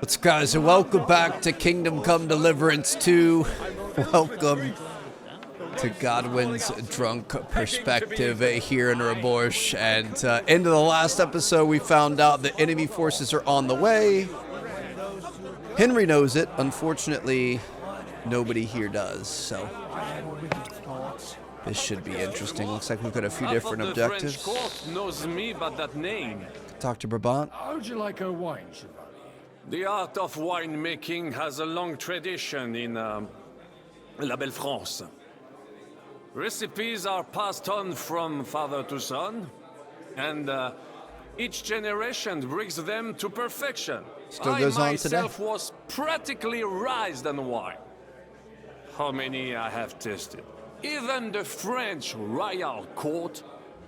What's up, guys, and welcome back to Kingdom Come Deliverance 2. Welcome to Godwin's drunk perspective here in Rabosh. And into the last episode, we found out that enemy forces are on the way. Henry knows it. Unfortunately, nobody here does. So this should be interesting. Looks like we've got a few different objectives. The French court knows me by that name. Talk to Brabant. How'd you like a wine, Chevalier? The art of winemaking has a long tradition in La Belle France. Recipes are passed on from father to son, and each generation brings them to perfection. Still goes on today? I myself was practically raised on wine. How many I have tasted. Even the French royal court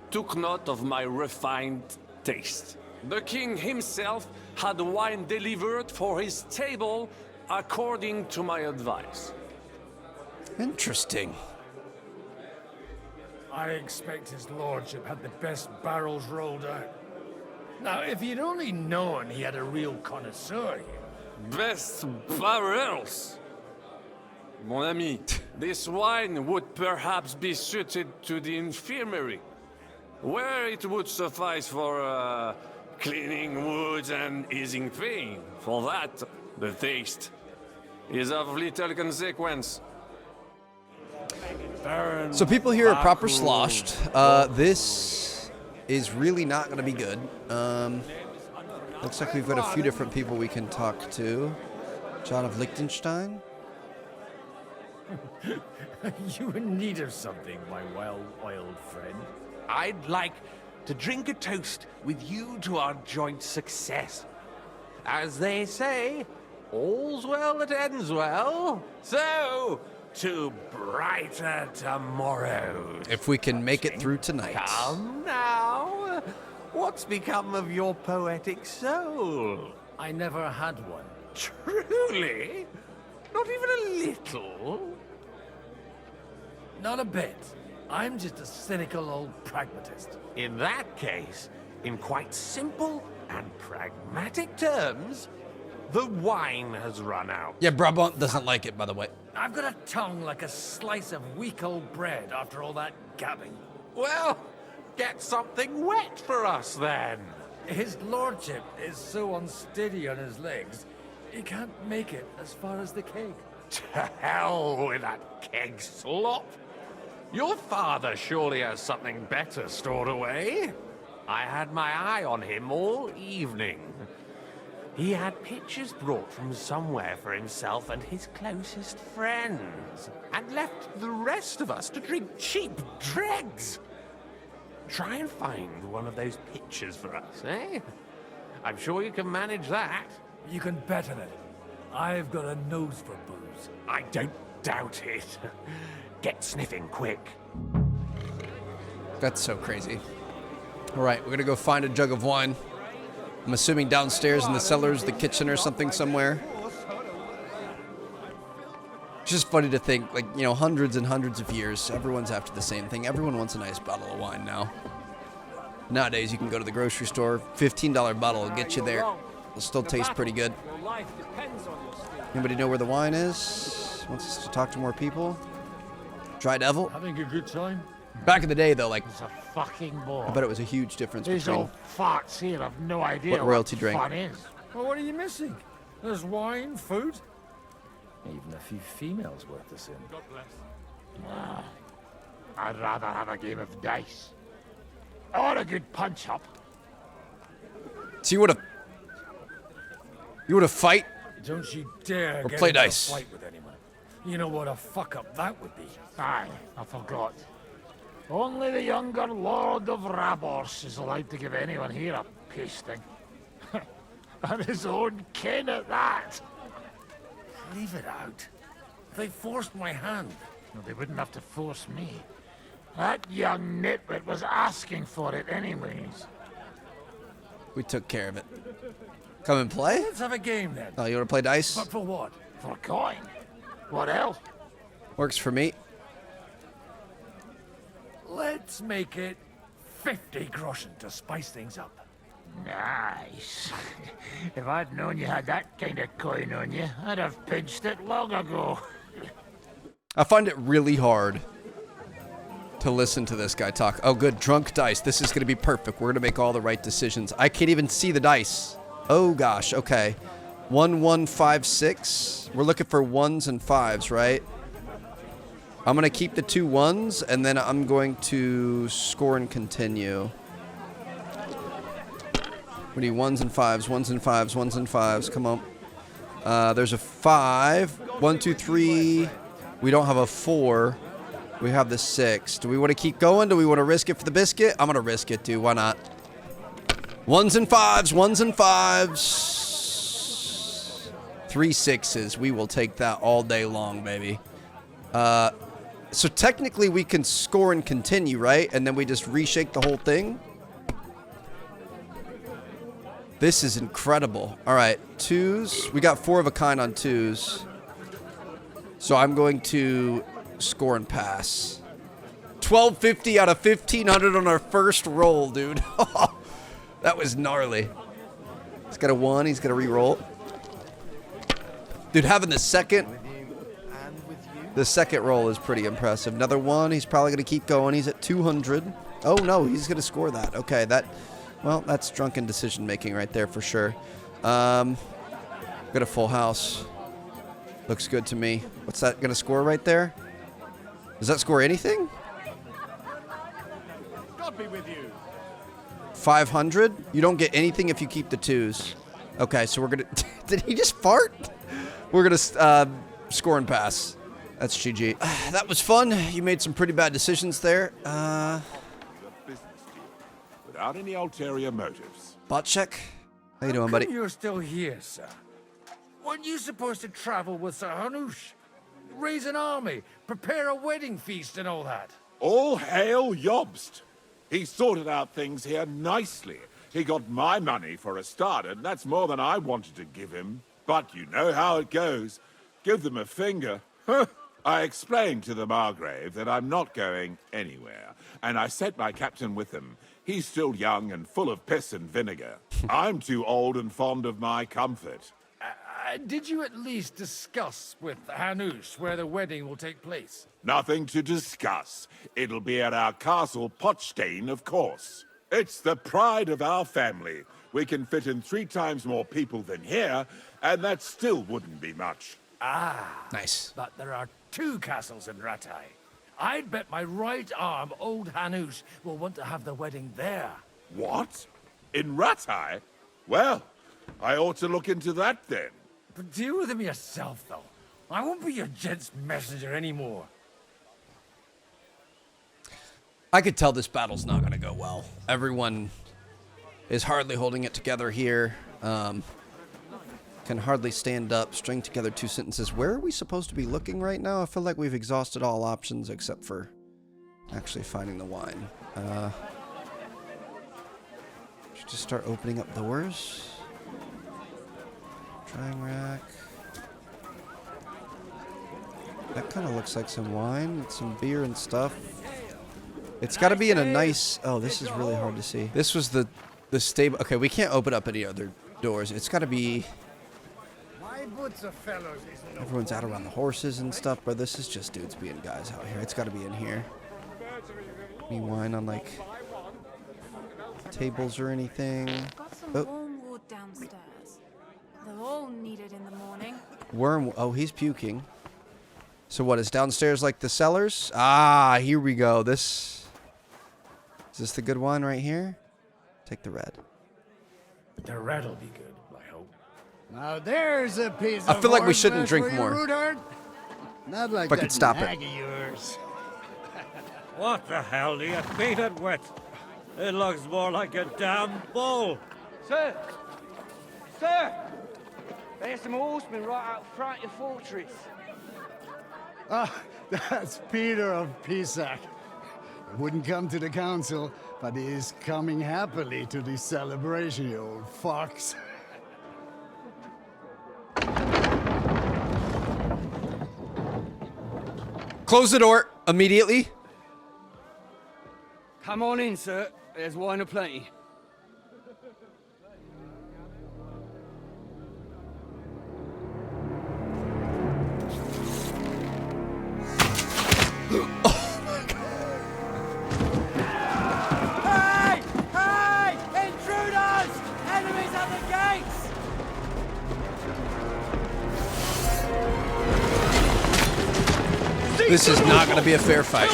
took note of my refined taste. The king himself had wine delivered for his table according to my advice. Interesting. I expect his lordship had the best barrels rolled out. Now, if you'd only known he had a real connoisseur here. Best barrels! Mon ami, this wine would perhaps be suited to the infirmary, where it would suffice for cleaning wounds and easing pain. For that, the taste is of little consequence. So people here are proper sloshed. This is really not going to be good. Looks like we've got a few different people we can talk to. John of Liechtenstein. You in need of something, my well-oiled friend. I'd like to drink a toast with you to our joint success. As they say, all's well that ends well. So, to brighter tomorrows. If we can make it through tonight. Come now. What's become of your poetic soul? I never had one. Truly? Not even a little? Not a bit. I'm just a cynical old pragmatist. In that case, in quite simple and pragmatic terms, the wine has run out. Yeah, Brabant doesn't like it, by the way. I've got a tongue like a slice of weak old bread after all that gabbing. Well, get something wet for us then. His lordship is so unsteady on his legs, he can't make it as far as the keg. To hell with that keg slop. Your father surely has something better stored away. I had my eye on him all evening. He had pictures brought from somewhere for himself and his closest friends, and left the rest of us to drink cheap dregs. Try and find one of those pictures for us, eh? I'm sure you can manage that. You can bet on it. I've got a nose for booze. I don't doubt it. Get sniffing quick. That's so crazy. All right, we're going to go find a jug of wine. I'm assuming downstairs in the cellars, the kitchen or something somewhere. It's just funny to think, like, you know, hundreds and hundreds of years, everyone's after the same thing. Everyone wants a nice bottle of wine now. Nowadays, you can go to the grocery store, $15 bottle will get you there. It'll still taste pretty good. Anybody know where the wine is? Wants us to talk to more people? Dry Devil? Having a good time? Back in the day, though, like, It's a fucking bore. I bet it was a huge difference These between old farts here have no idea what royalty drank. fun is. Well, what are you missing? There's wine, food, even a few females worth the sin. I'd rather have a game of dice. Or a good punch-up. So you would have fight? Don't you dare Or get play into a dice. fight with anyone. You know what a fuck-up that would be. Aye, I forgot. Only the younger Lord of Rabors is allowed to give anyone here a pasting. And his own kin at that. Leave it out. They forced my hand. No, they wouldn't have to force me. That young nitwit was asking for it anyways. We took care of it. Come and play? Let's have a game then. Oh, you want to play dice? But for what? For a coin. What else? Works for me. Let's make it 50 groschen to spice things up. Nice. If I'd known you had that kind of coin on you, I'd have pinched it long ago. I find it really hard to listen to this guy talk. Oh, good. Drunk dice. This is going to be perfect. We're going to make all the right decisions. I can't even see the dice. Oh, gosh. Okay. 1, 1, 5, 6. We're looking for 1s and 5s, right? I'm going to keep the 2 1s, and then I'm going to score and continue. We need 1s and 5s, 1s and 5s, 1s and 5s. Come on. There's a 5. 1, 2, 3. We don't have a 4. We have the 6. Do we want to keep going? Do we want to risk it for the biscuit? I'm going to risk it, dude. Why not? 1s and 5s, 1s and 5s. 3 6s. We will take that all day long, baby. So technically we can score and continue, right? And then we just reshake the whole thing. This is incredible. All right, 2s. We got 4 of a kind on 2s. So I'm going to score and pass. 1250 out of 1500 on our first roll, dude. That was gnarly. He's got a 1. He's got to re-roll. Dude, having the second roll is pretty impressive. Another 1. He's probably going to keep going. He's at 200. Oh, no. He's going to score that. Okay, well, that's drunken decision making right there for sure. Got a full house. Looks good to me. What's that going to score right there? Does that score anything? God be with you. 500? You don't get anything if you keep the 2s. Okay, so we're going to... Did he just fart? We're going to score and pass. That's GG. That was fun. You made some pretty bad decisions there. Without any ulterior motives. Bot check. How you doing, buddy? You're still here, sir. Weren't you supposed to travel with Sir Hanush? Raise an army, prepare a wedding feast and all that? All hail Yobst. He sorted out things here nicely. He got my money for a start, and that's more than I wanted to give him. But you know how it goes. Give them a finger. I explained to the Margrave that I'm not going anywhere, and I sent my captain with him. He's still young and full of piss and vinegar. I'm too old and fond of my comfort. Did you at least discuss with Hanush where the wedding will take place? Nothing to discuss. It'll be at our castle, Potstein, of course. It's the pride of our family. We can fit in 3 times more people than here, and that still wouldn't be much. Ah. Nice. But there are 2 castles in Rattay. I'd bet my right arm old Hanush will want to have the wedding there. What? In Rattay? Well, I ought to look into that then. But deal with him yourself, though. I won't be your gent's messenger anymore. I could tell this battle's not going to go well. Everyone is hardly holding it together here. Can hardly stand up, string together 2 sentences. Where are we supposed to be looking right now? I feel like we've exhausted all options except for actually finding the wine. Should just start opening up doors. Drying rack. That kind of looks like some wine, with some beer and stuff. It's got to be in a nice... Oh, this is really hard to see. This was the stable... Okay, we can't open up any other doors. It's got to be... Everyone's out around the horses and stuff, but this is just dudes being guys out here. It's got to be in here. Any wine on, like, tables or anything? Got some warm wood downstairs. They'll all need it in the morning. Worm... Oh, he's puking. So what, is downstairs like the cellars? Ah, here we go. Is this the good wine right here? Take the red. The red'll be good, I hope. Now there's a piece I of feel like we horse shouldn't flesh drink for you, more. Rudard. Not like Fucking that stop it. nag of yours. What the hell do you beat it with? It looks more like a damn bull. Sir! Sir! There's some horsemen right out front of the fortress. Ah, that's Peter of Pisac. Wouldn't come to the council, but he is coming happily to the celebration, you old fox. Close the door immediately. Come on in, sir. There's wine aplenty. Hey! Hey! Intruders! Enemies at the gates! This is not going to be a fair fight.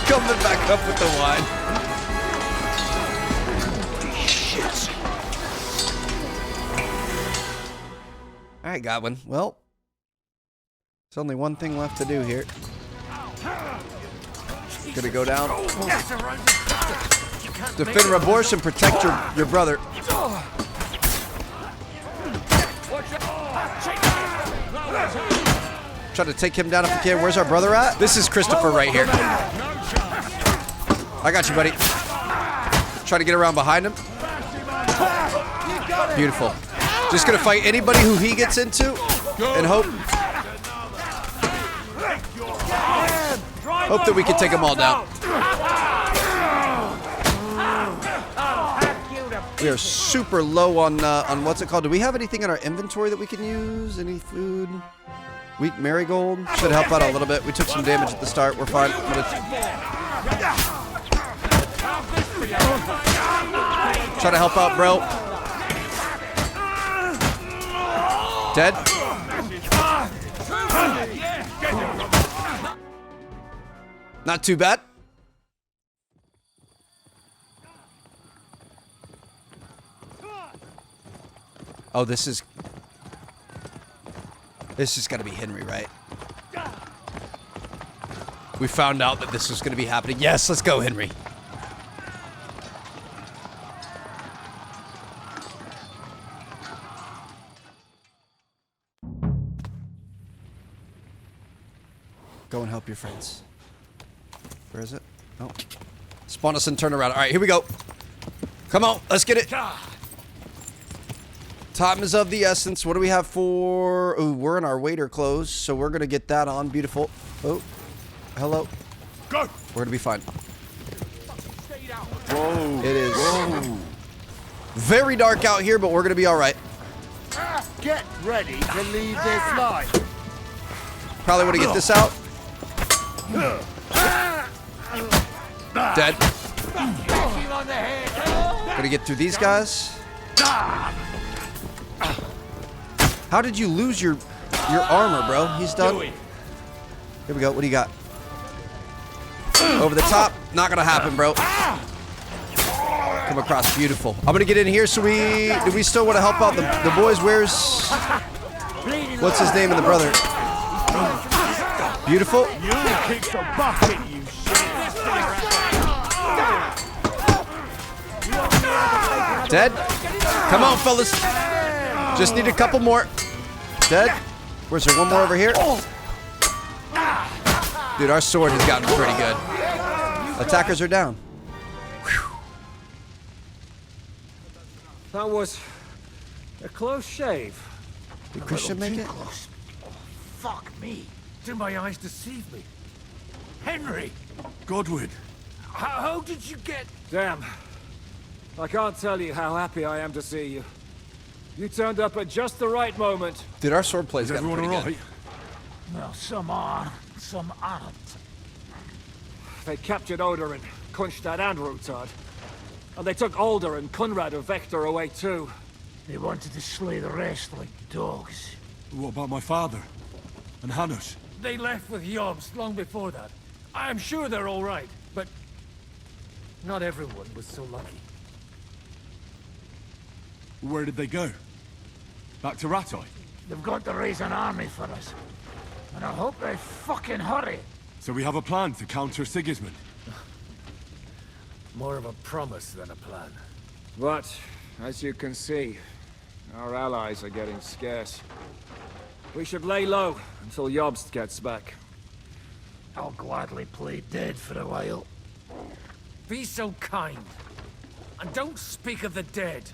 Coming back up with the wine. All right, Godwin. Well, there's only one thing left to do here. Gonna go down. Defend Raborsh and protect your brother. Try to take him down if you can. Where's our brother at? This is Christopher right here. I got you, buddy. Try to get around behind him. Beautiful. Just gonna fight anybody who he gets into and hope that we can take them all down. We are super low on what's it called? Do we have anything in our inventory that we can use? Any food? Weak marigold should help out a little bit. We took some damage at the start. We're fine. Try to help out, bro. Dead. Not too bad. Oh, this is gotta be Henry, right? We found out that this was gonna be happening. Yes, let's go, Henry. Go and help your friends. Where is it? Oh. Spawn us and turn around. All right, here we go. Come on, let's get it. Time is of the essence. What do we have for... Oh, we're in our waiter clothes, so we're going to get that on. Beautiful. Oh, hello. Go. We're going to be fine. Whoa. It is very dark out here, but we're going to be all right. Get ready to leave this life. Probably want to get this out. Dead. Gonna get through these guys. How did you lose your armor, bro? He's done. Here we go. What do you got? Over the top. Not gonna happen, bro. Come across. Beautiful. I'm gonna get in here. So do we still want to help out the boys? What's his name and the brother? Beautiful. You kicked the bucket, you Dead. Come on, fellas. Just need a couple more. Dead. Where's there one more over here? Dude, our sword has gotten pretty good. Attackers are down. Whew. That was a close shave. Did Christian make it? Close. Fuck me. Did my eyes deceive me? Henry! Godwin. How did you get... Damn. I can't tell you how happy I am to see you. You turned up at just the right moment. Dude, our sword play's gotten pretty good. Well, some are, some aren't. They captured Oder and Kunstad and Rutard. And they took Alder and Kunrad of Vector away too. They wanted to slay the rest like dogs. What about my father? And Hanush? They left with Jobst long before that. I'm sure they're all right, but... not everyone was so lucky. Where did they go? Back to Ratoi? They've got to raise an army for us. And I hope they fucking hurry. So we have a plan to counter Sigismund. More of a promise than a plan. But, as you can see, our allies are getting scarce. We should lay low until Jobst gets back. I'll gladly play dead for a while. Be so kind. And don't speak of the dead.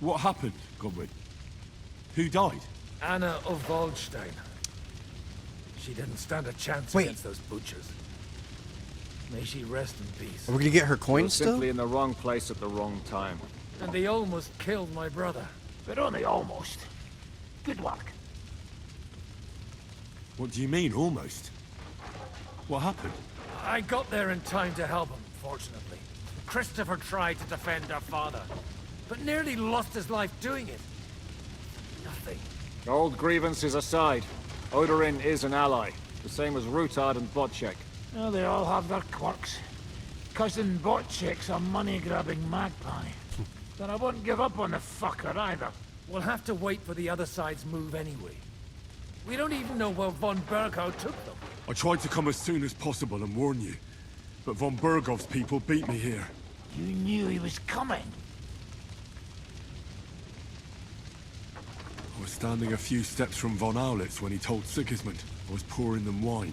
What happened, Godwin? Who died? Anna of Waldstein. She didn't stand a chance Wait. against those butchers. May she rest in peace. Are we gonna get her You're coins still? simply in the wrong place at the wrong time. And they almost killed my brother. But only almost. Good work. What do you mean, almost? What happened? I got there in time to help him, fortunately. Christopher tried to defend our father, but nearly lost his life doing it. Nothing. Old grievances aside, Odorin is an ally. The same as Rutard and Botchek. Well, they all have their quirks. Cousin Botchek's a money-grabbing magpie. But I wouldn't give up on the fucker either. We'll have to wait for the other side's move anyway. We don't even know where von Berghow took them. I tried to come as soon as possible and warn you, but von Bergov's people beat me here. You knew he was coming. I was standing a few steps from von Aulitz when he told Sigismund I was pouring them wine,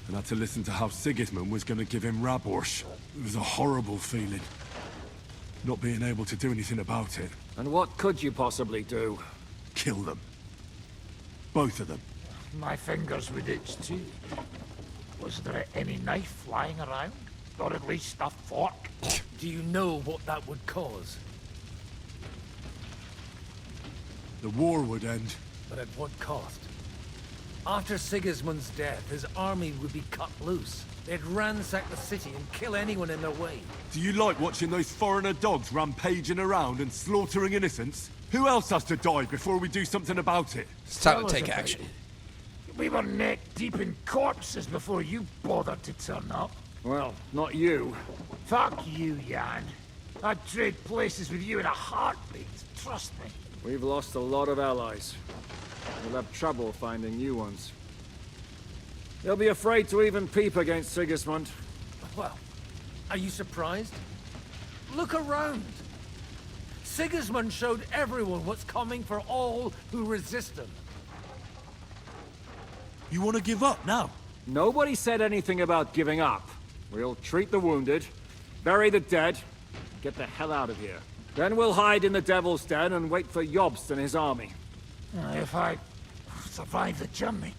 and had to listen to how Sigismund was going to give him Raborsch. It was a horrible feeling, not being able to do anything about it. And what could you possibly do? Kill them. Both of them. My fingers would itch too. Was there any knife lying around? Or at least a fork? Do you know what that would cause? The war would end. But at what cost? After Sigismund's death, his army would be cut loose. They'd ransack the city and kill anyone in their way. Do you like watching those foreigner dogs rampaging around and slaughtering innocents? Who else has to die before we do something about it? It's time Tell to us take about action. it. We were neck deep in corpses before you bothered to turn up. Well, not you. Fuck you, Jan. I'd trade places with you in a heartbeat, trust me. We've lost a lot of allies. We'll have trouble finding new ones. They'll be afraid to even peep against Sigismund. Well, are you surprised? Look around. Sigismund showed everyone what's coming for all who resist him. You want to give up now? Nobody said anything about giving up. We'll treat the wounded, bury the dead, get the hell out of here. Then we'll hide in the Devil's Den and wait for Jobst and his army. If I survive the journey...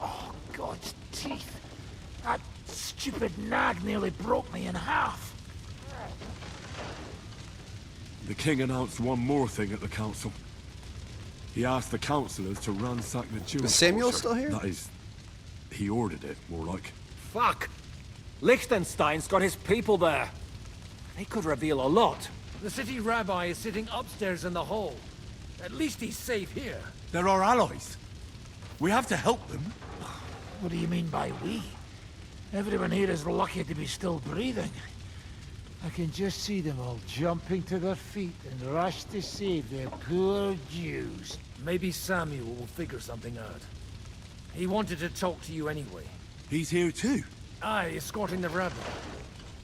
Oh, God's teeth. That stupid nag nearly broke me in half. The king announced one more thing at the council. He asked the councillors to ransack the Jewish Is Samuel culture. still here? That is, he ordered it, more like. Fuck! Liechtenstein's got his people there. They could reveal a lot. The city rabbi is sitting upstairs in the hall. At least he's safe here. They're our allies. We have to help them. What do you mean by we? Everyone here is lucky to be still breathing. I can just see them all jumping to their feet and rush to save their poor Jews. Maybe Samuel will figure something out. He wanted to talk to you anyway. He's here too. Aye, escorting the rabbi.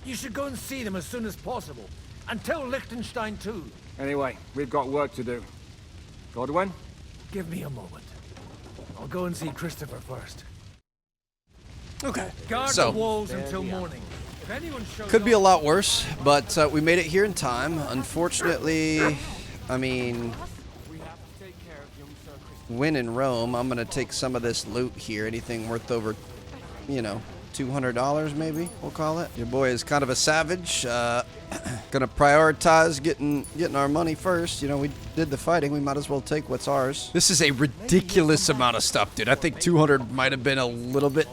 You should go and see them as soon as possible. And tell Liechtenstein too. Anyway, we've got work to do. Godwin? Give me a moment. I'll go and see Christopher first. Okay. Guard So, the walls until morning. If anyone shows could be a up- lot worse, but we made it here in time. Unfortunately, I mean, when in Rome, I'm gonna take some of this loot here. Anything worth over, you know, $200 maybe, we'll call it. Your boy is kind of a savage. Gonna prioritize getting our money first. You know, we did the fighting, we might as well take what's ours. This is a ridiculous amount of stuff, dude. I think 200 might have been a little bit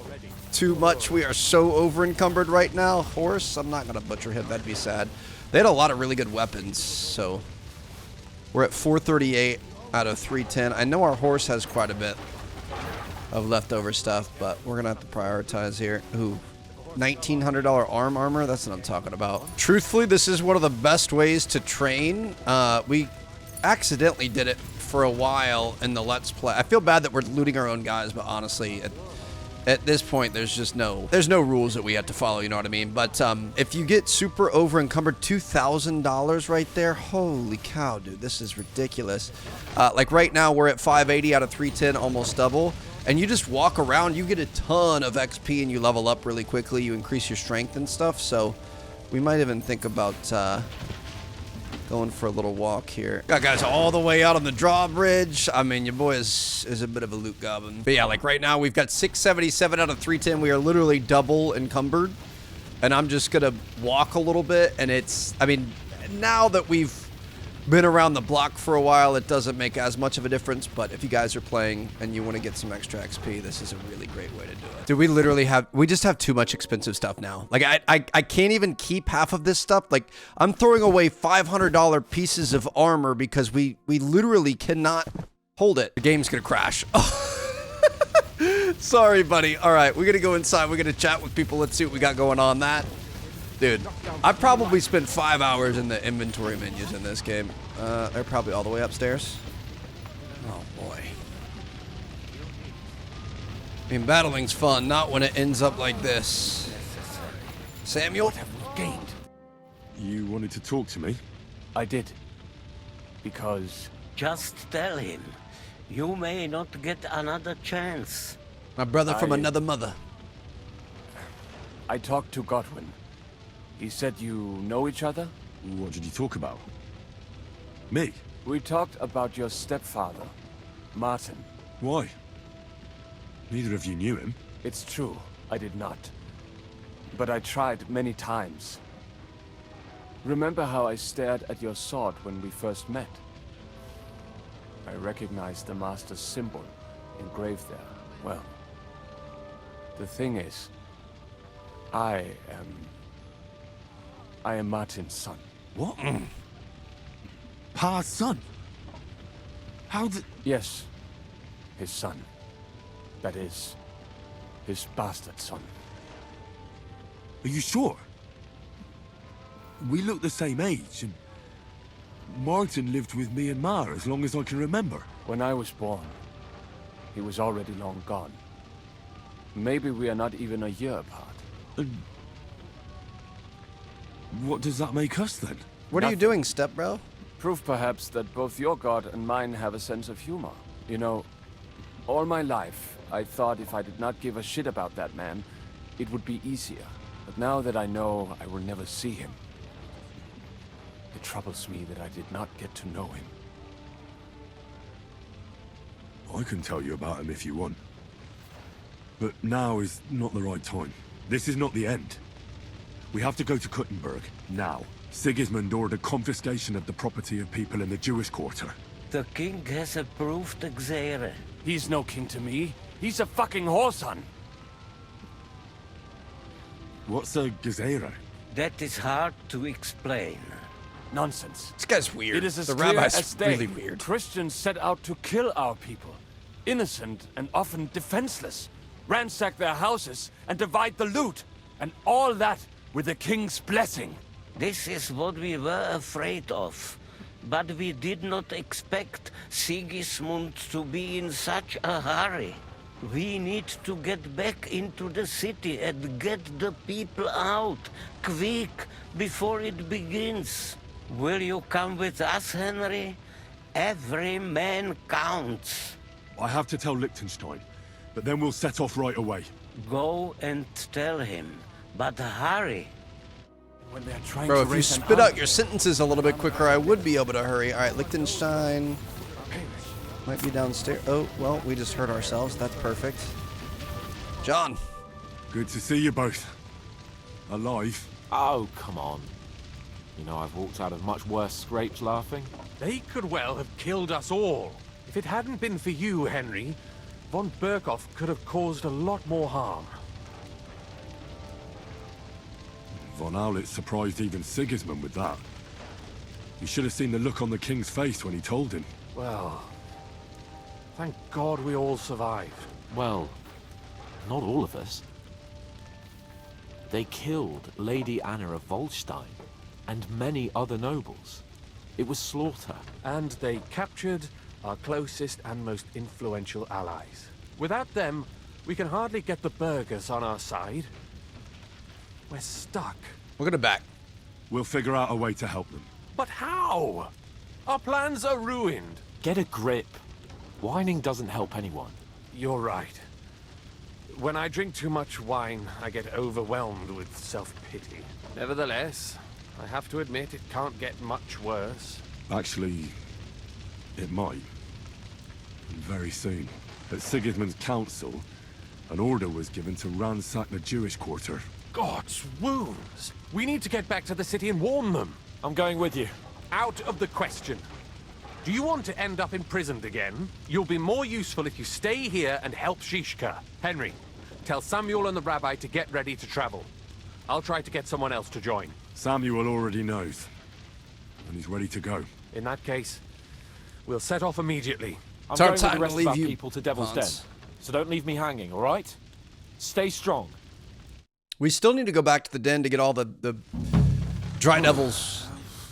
too much. We are so over encumbered right now. Horse, I'm not gonna butcher him, that'd be sad. They had a lot of really good weapons, so we're at 438 out of 310. I know our horse has quite a bit of leftover stuff, but we're gonna have to prioritize here. Ooh, $1,900 armor, that's what I'm talking about. Truthfully, this is one of the best ways to train. We accidentally did it for a while in the Let's Play. I feel bad that we're looting our own guys, but honestly, at this point, there's no rules that we have to follow, you know what I mean? But if you get super over encumbered, $2,000 right there, holy cow, dude, this is ridiculous. Like right now, we're at 580 out of 310, almost double. And you just walk around, you get a ton of XP and you level up really quickly. You increase your strength and stuff. So we might even think about Going for a little walk here. Got guys all the way out on the drawbridge. I mean, your boy is a bit of a loot goblin. But yeah, like right now we've got 677 out of 310. We are literally double encumbered. And I'm just gonna walk a little bit. And it's, I mean, now that we've been around the block for a while, it doesn't make as much of a difference. But if you guys are playing and you want to get some extra XP, this is a really great way to do it. Dude, we just have too much expensive stuff now. Like I can't even keep half of this stuff. Like I'm throwing away $500 pieces of armor because we literally cannot hold it. The game's gonna crash. Sorry, buddy. All right, we're gonna go inside. We're gonna chat with people. Let's see what we got going on. Dude, I probably spent 5 hours in the inventory menus in this game. They're probably all the way upstairs. Oh, boy. I mean, battling's fun, not when it ends up like this. Samuel? What have we gained? You wanted to talk to me? I did. Because... Just tell him. You may not get another chance. My brother from another mother. I talked to Godwin. He said you know each other? What did you talk about? Me? We talked about your stepfather, Martin. Why? Neither of you knew him. It's true, I did not. But I tried many times. Remember how I stared at your sword when we first met? I recognized the Master's symbol engraved there. Well, the thing is, I am Martin's son. What? Pa's son? How did... Yes, his son. That is, his bastard son. Are you sure? We look the same age, and Martin lived with me and Ma as long as I can remember. When I was born, he was already long gone. Maybe we are not even a year apart. And what does that make us, then? What are you doing, step bro? Proof, perhaps, that both your god and mine have a sense of humor. You know, all my life, I thought if I did not give a shit about that man, it would be easier. But now that I know I will never see him, it troubles me that I did not get to know him. I can tell you about him if you want. But now is not the right time. This is not the end. We have to go to Kuttenberg, now. Sigismund ordered confiscation of the property of people in the Jewish quarter. The king has approved Xere. He's no king to me. He's a fucking whoreson. What's a Gezerah? That is hard to explain. Nonsense. This guy's weird. It is as the clear rabbi's as day. really weird. Christians set out to kill our people. Innocent and often defenseless. Ransack their houses and divide the loot. And all that with the king's blessing. This is what we were afraid of. But we did not expect Sigismund to be in such a hurry. We need to get back into the city and get the people out, quick, before it begins. Will you come with us, Henry? Every man counts. I have to tell Liechtenstein, but then we'll set off right away. Go and tell him, but hurry. When they're trying Bro, to if you spit out your sentences a little bit quicker, I would be able to hurry. All right, Liechtenstein might be downstairs. Oh, well, we just hurt ourselves. That's perfect. John. Good to see you both. Alive. Oh, come on. You know, I've walked out of much worse scrapes laughing. They could well have killed us all. If it hadn't been for you, Henry, von Berkhoff could have caused a lot more harm. Von Aulitz surprised even Sigismund with that. You should have seen the look on the king's face when he told him. Well, thank God we all survived. Well, not all of us. They killed Lady Anna of Volstein and many other nobles. It was slaughter. And they captured our closest and most influential allies. Without them, we can hardly get the burghers on our side. We're stuck. We're gonna back. We'll figure out a way to help them. But how? Our plans are ruined. Get a grip. Whining doesn't help anyone. You're right. When I drink too much wine, I get overwhelmed with self-pity. Nevertheless, I have to admit, it can't get much worse. Actually, it might. And very soon. At Sigismund's council, an order was given to ransack the Jewish quarter. God's wounds! We need to get back to the city and warn them. I'm going with you. Out of the question. Do you want to end up imprisoned again? You'll be more useful if you stay here and help Shishka. Henry, tell Samuel and the rabbi to get ready to travel. I'll try to get someone else to join. Samuel already knows. And he's ready to go. In that case, we'll set off immediately. I'm It's our going with time the to rest leave of our you, people to Devil's Den. Hans. So don't leave me hanging, all right? Stay strong. We still need to go back to the den to get all the Dry Devils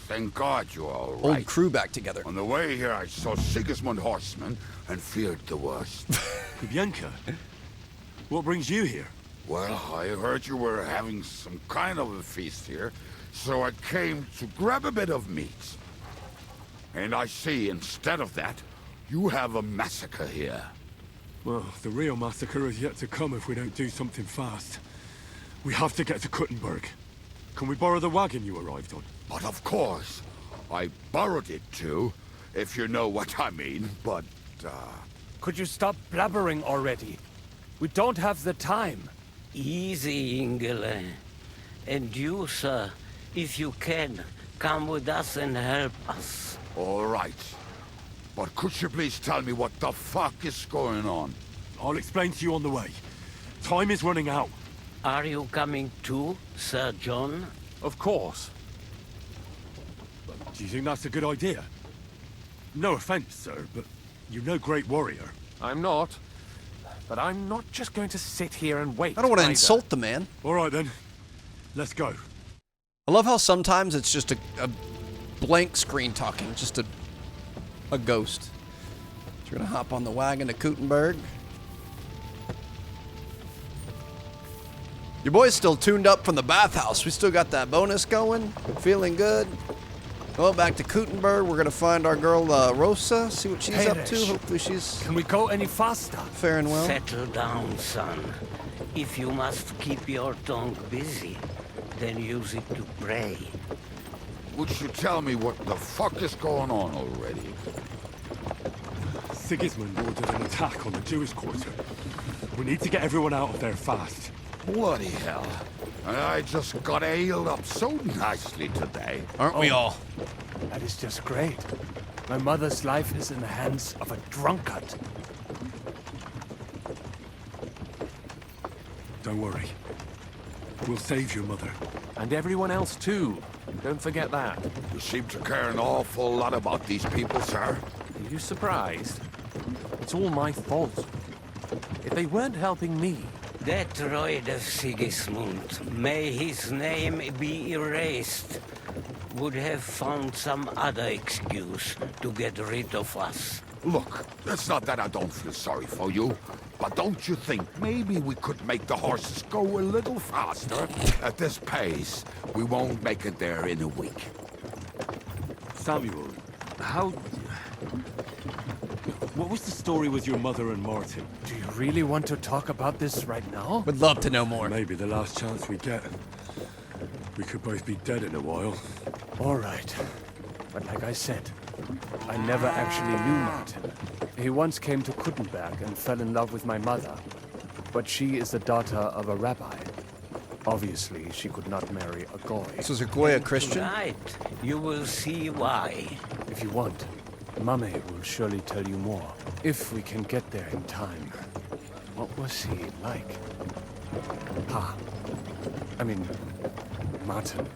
Thank God you're all right. old crew back together. On the way here, I saw Sigismund horsemen and feared the worst. Bianca, what brings you here? Well, I heard you were having some kind of a feast here, so I came to grab a bit of meat. And I see, instead of that, you have a massacre here. Well, the real massacre is yet to come if we don't do something fast. We have to get to Kuttenberg. Can we borrow the wagon you arrived on? But of course, I borrowed it too, if you know what I mean, but, Could you stop blabbering already? We don't have the time. Easy, Ingele. And you, sir, if you can, come with us and help us. All right. But could you please tell me what the fuck is going on? I'll explain to you on the way. Time is running out. Are you coming too, Sir John? Of course. Do you think that's a good idea? No offense, sir, but you're no great warrior. I'm not. But I'm not just going to sit here and wait. I don't want to either. insult the man. All right, then. Let's go. I love how sometimes it's just a blank screen talking, just a ghost. So we're going to hop on the wagon to Kuttenberg. Your boy's still tuned up from the bathhouse. We still got that bonus going. Feeling good. Well, back to Kuttenberg. We're going to find our girl, Rosa, see what she's up to. Hopefully she's... Can we go any faster? Faring well. Settle down, son. If you must keep your tongue busy, then use it to pray. Would you tell me what the fuck is going on already? Sigismund ordered an attack on the Jewish quarter. We need to get everyone out of there fast. Bloody hell. I just got ailed up so nicely today. Aren't we all? That is just great. My mother's life is in the hands of a drunkard. Don't worry. We'll save your mother. And everyone else too. Don't forget that. You seem to care an awful lot about these people, sir. Are you surprised? It's all my fault. If they weren't helping me... That droid of Sigismund, may his name be erased, would have found some other excuse to get rid of us. Look, it's not that I don't feel sorry for you, but don't you think maybe we could make the horses go a little faster? At this pace, we won't make it there in a week. Samuel, how... What was the story with your mother and Martin? Do you really want to talk about this right now? Would love to know more. Maybe the last chance we get. We could both be dead in a while. All right. But like I said, I never actually knew Martin. He once came to Kuttenberg and fell in love with my mother. But she is the daughter of a rabbi. Obviously, she could not marry a goy. So is a goy a Christian? Right. You will see why. If you want, Mame will surely tell you more. If we can get there in time. What was he like? I mean, Martin.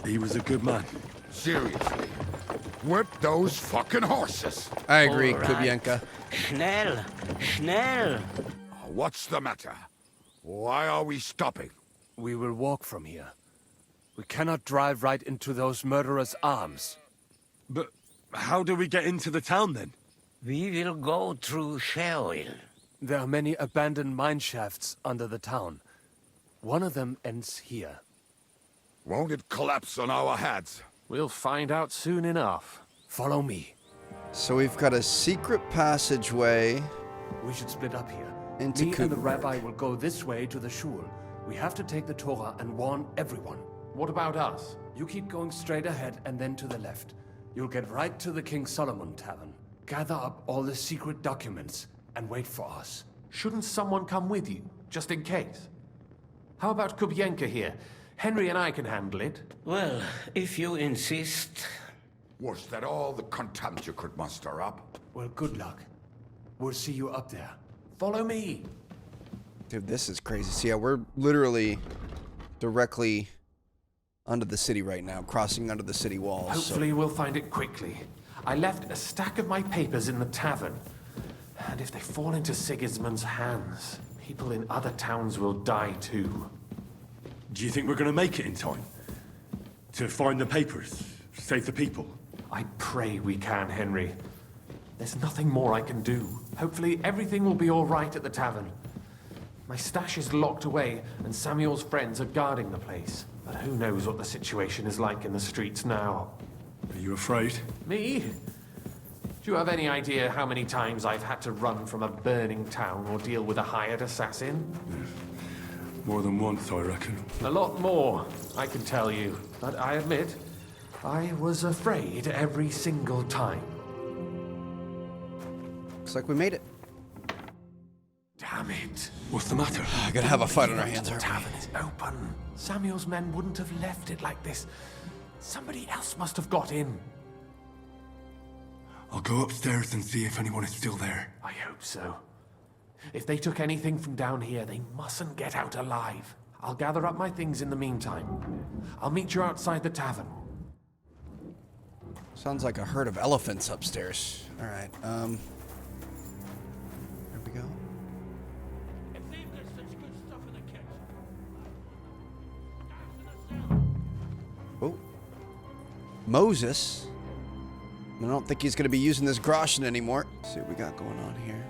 He was a good man. Seriously. Whip those fucking horses. I agree, All right. Kubienka. Schnell! Schnell! What's the matter? Why are we stopping? We will walk from here. We cannot drive right into those murderers' arms. But how do we get into the town then? We will go through Sheol. There are many abandoned mine shafts under the town. One of them ends here. Won't it collapse on our heads? We'll find out soon enough. Follow me. So we've got a secret passageway. We should split up here. Into Me and the Kuttenberg. rabbi will go this way to the shul. We have to take the Torah and warn everyone. What about us? You keep going straight ahead and then to the left. You'll get right to the King Solomon Tavern. Gather up all the secret documents and wait for us. Shouldn't someone come with you, just in case? How about Kubienka here? Henry and I can handle it. Well, if you insist. Was that all the contempt you could muster up? Well, good luck. We'll see you up there. Follow me. Dude, this is crazy. So yeah, we're literally directly under the city right now, crossing under the city walls. Hopefully we'll find it quickly. I left a stack of my papers in the tavern. And if they fall into Sigismund's hands, people in other towns will die too. Do you think we're gonna make it in time? To find the papers? Save the people? I pray we can, Henry. There's nothing more I can do. Hopefully everything will be all right at the tavern. My stash is locked away, and Samuel's friends are guarding the place. But who knows what the situation is like in the streets now. Are you afraid? Me? Do you have any idea how many times I've had to run from a burning town or deal with a hired assassin? More than once, I reckon. A lot more, I can tell you. But I admit, I was afraid every single time. Looks like we made it. Damn it. What's the matter? I gotta have a fight on our hands, The aren't we? tavern is open. Samuel's men wouldn't have left it like this. Somebody else must have got in. I'll go upstairs and see if anyone is still there. I hope so. If they took anything from down here, they mustn't get out alive. I'll gather up my things in the meantime. I'll meet you outside the tavern. Sounds like a herd of elephants upstairs. All right, there we go. Oh, Moses. I don't think he's going to be using this Groshen anymore. Let's see what we got going on here.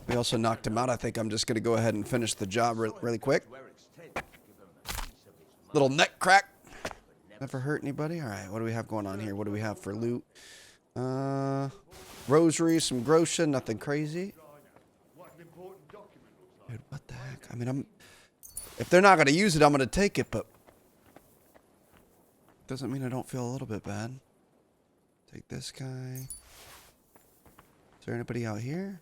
We also knocked him out. I think I'm just going to go ahead and finish the job really quick. Little neck crack. Never hurt anybody. All right, what do we have going on here? What do we have for loot? Rosary, some Grosha, nothing crazy. Dude, what the heck? I mean, if they're not going to use it, I'm going to take it, but doesn't mean I don't feel a little bit bad. Take this guy. Is there anybody out here?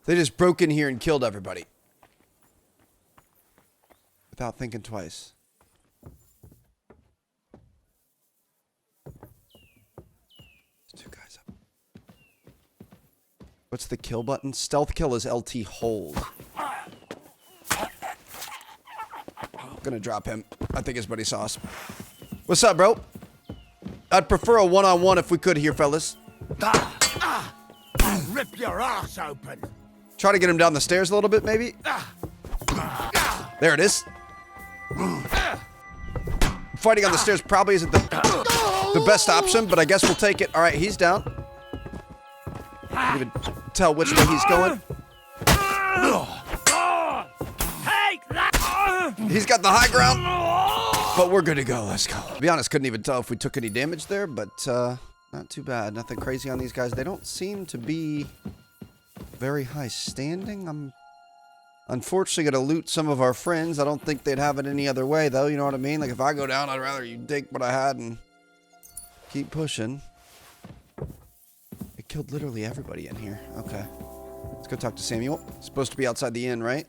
They just broke in here and killed everybody. Without thinking twice. There's two guys up. What's the kill button? Stealth kill is LT hold. Gonna drop him. I think his buddy saw us. What's up, bro? I'd prefer a one-on-one if we could here, fellas. Rip your ass open. Try to get him down the stairs a little bit, maybe. There it is. Fighting on the stairs probably isn't the best option, but I guess we'll take it. All right, he's down. Can't even tell which way he's going. He's got the high ground, but we're good to go. Let's go. To be honest, couldn't even tell if we took any damage there, but not too bad. Nothing crazy on these guys. They don't seem to be very high standing. I'm unfortunately going to loot some of our friends. I don't think they'd have it any other way, though. You know what I mean? Like, if I go down, I'd rather you take what I had and keep pushing. It killed literally everybody in here. Okay. Let's go talk to Samuel. It's supposed to be outside the inn, right?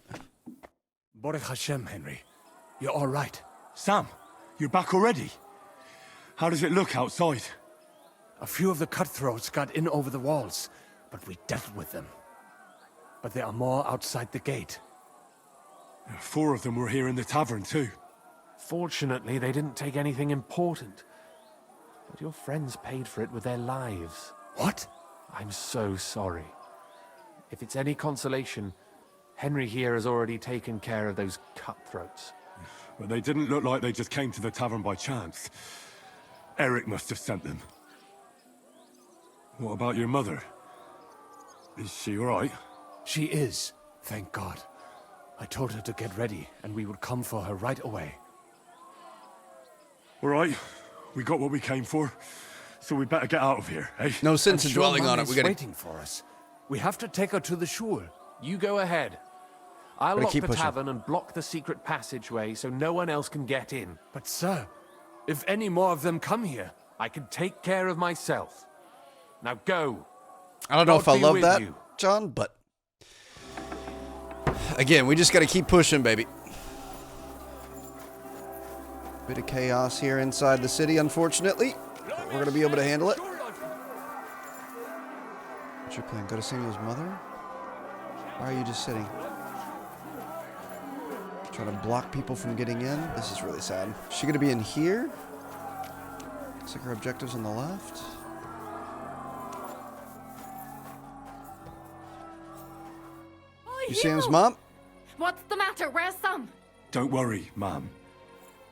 Baruch Hashem, Henry. You're all right. Sam, you're back already? How does it look outside? A few of the cutthroats got in over the walls, but we dealt with them. But there are more outside the gate. 4 of them were here in the tavern, too. Fortunately, they didn't take anything important. But your friends paid for it with their lives. What? I'm so sorry. If it's any consolation, Henry here has already taken care of those cutthroats. But they didn't look like they just came to the tavern by chance. Eric must have sent them. What about your mother? Is she all right? She is, thank God. I told her to get ready, and we would come for her right away. All right, we got what we came for, so we better get out of here, eh? No sense I'm in sure dwelling on Mum it. is We gotta waiting for us. We have to take her to the shul. You go ahead. I'll Gotta lock keep the pushing. tavern and block the secret passageway so no one else can get in. But sir, if any more of them come here, I can take care of myself. Now go. I don't know if I God be love with that, you. John, but again, we just got to keep pushing, baby. Bit of chaos here inside the city, unfortunately. But we're going to be able to handle it. What's your plan? Go to Samuel's mother? Why are you just sitting? Trying to block people from getting in? This is really sad. Is she going to be in here? Looks like her objective's on the left. You Sam's mom? What's the matter? Where's Sam? Don't worry, Mom.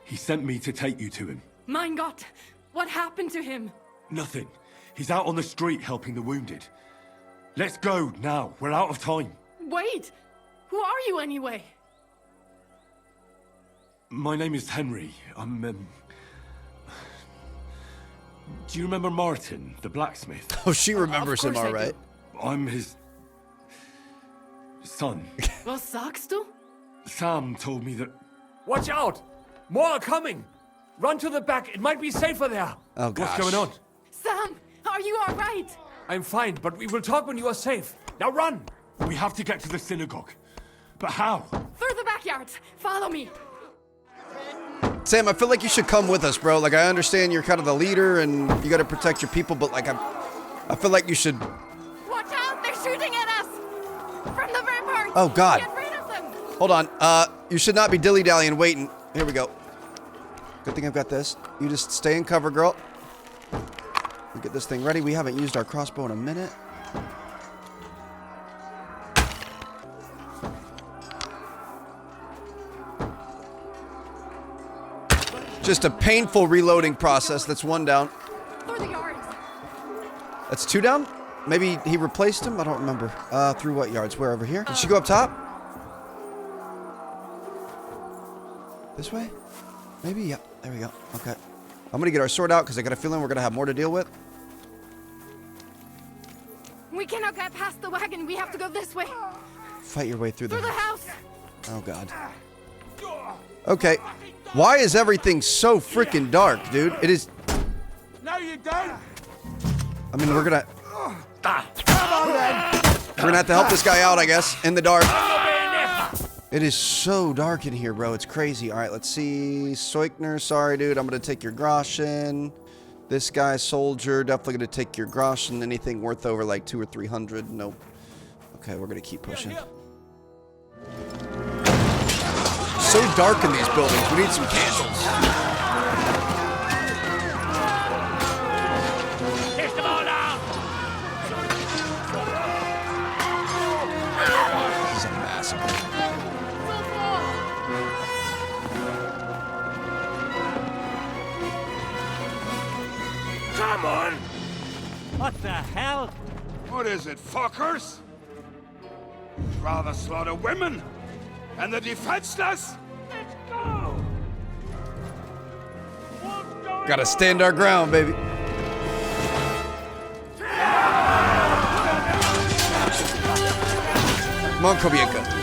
He sent me to take you to him. Mein Gott, what happened to him? Nothing. He's out on the street helping the wounded. Let's go now. We're out of time. Wait, who are you anyway? My name is Henry. I'm, Do you remember Martin, the blacksmith? Oh, she remembers him, all right. I'm his son. Was sagst du? Sam told me that... Watch out! More are coming! Run to the back, it might be safer there. Oh, gosh. What's going on? Sam, are you all right? I'm fine, but we will talk when you are safe. Now run! We have to get to the synagogue. But how? Through the backyard. Follow me. Sam, I feel like you should come with us, bro. Like, I understand you're kind of the leader and you got to protect your people, but, like, I feel like you should... Watch out, they're shooting at us! From the ramparts! Oh, God. Get rid of them! Hold on. You should not be dilly-dallying waiting. Here we go. Good thing I've got this. You just stay in cover, girl. We get this thing ready. We haven't used our crossbow in a minute. Just a painful reloading process. That's one down. Through the yards. That's two down? Maybe he replaced him? I don't remember. Through what yards? Where, over here? Did she go up top? This way? Maybe? Yep. There we go. Okay. I'm going to get our sword out because I got a feeling we're going to have more to deal with. We cannot get past the wagon. We have to go this way. Fight your way through the house. Oh, God. Okay. Why is everything so freaking dark, dude? It is... No, you don't. I mean, we're going to... Come on, then. We're going to have to help this guy out, I guess, in the dark. It is so dark in here, bro. It's crazy. All right, let's see. Soikner, sorry, dude. I'm going to take your Groschen. This guy, Soldier, definitely going to take your Groschen. Anything worth over like 200 or 300? Nope. Okay, we're going to keep pushing. So dark in these buildings. We need some candles. Take them all down! This is a massacre. Come on! What the hell? What is it, fuckers? Rather slaughter women and the defenseless? Let's go! Gotta stand our ground, baby. Come on, Kobienka.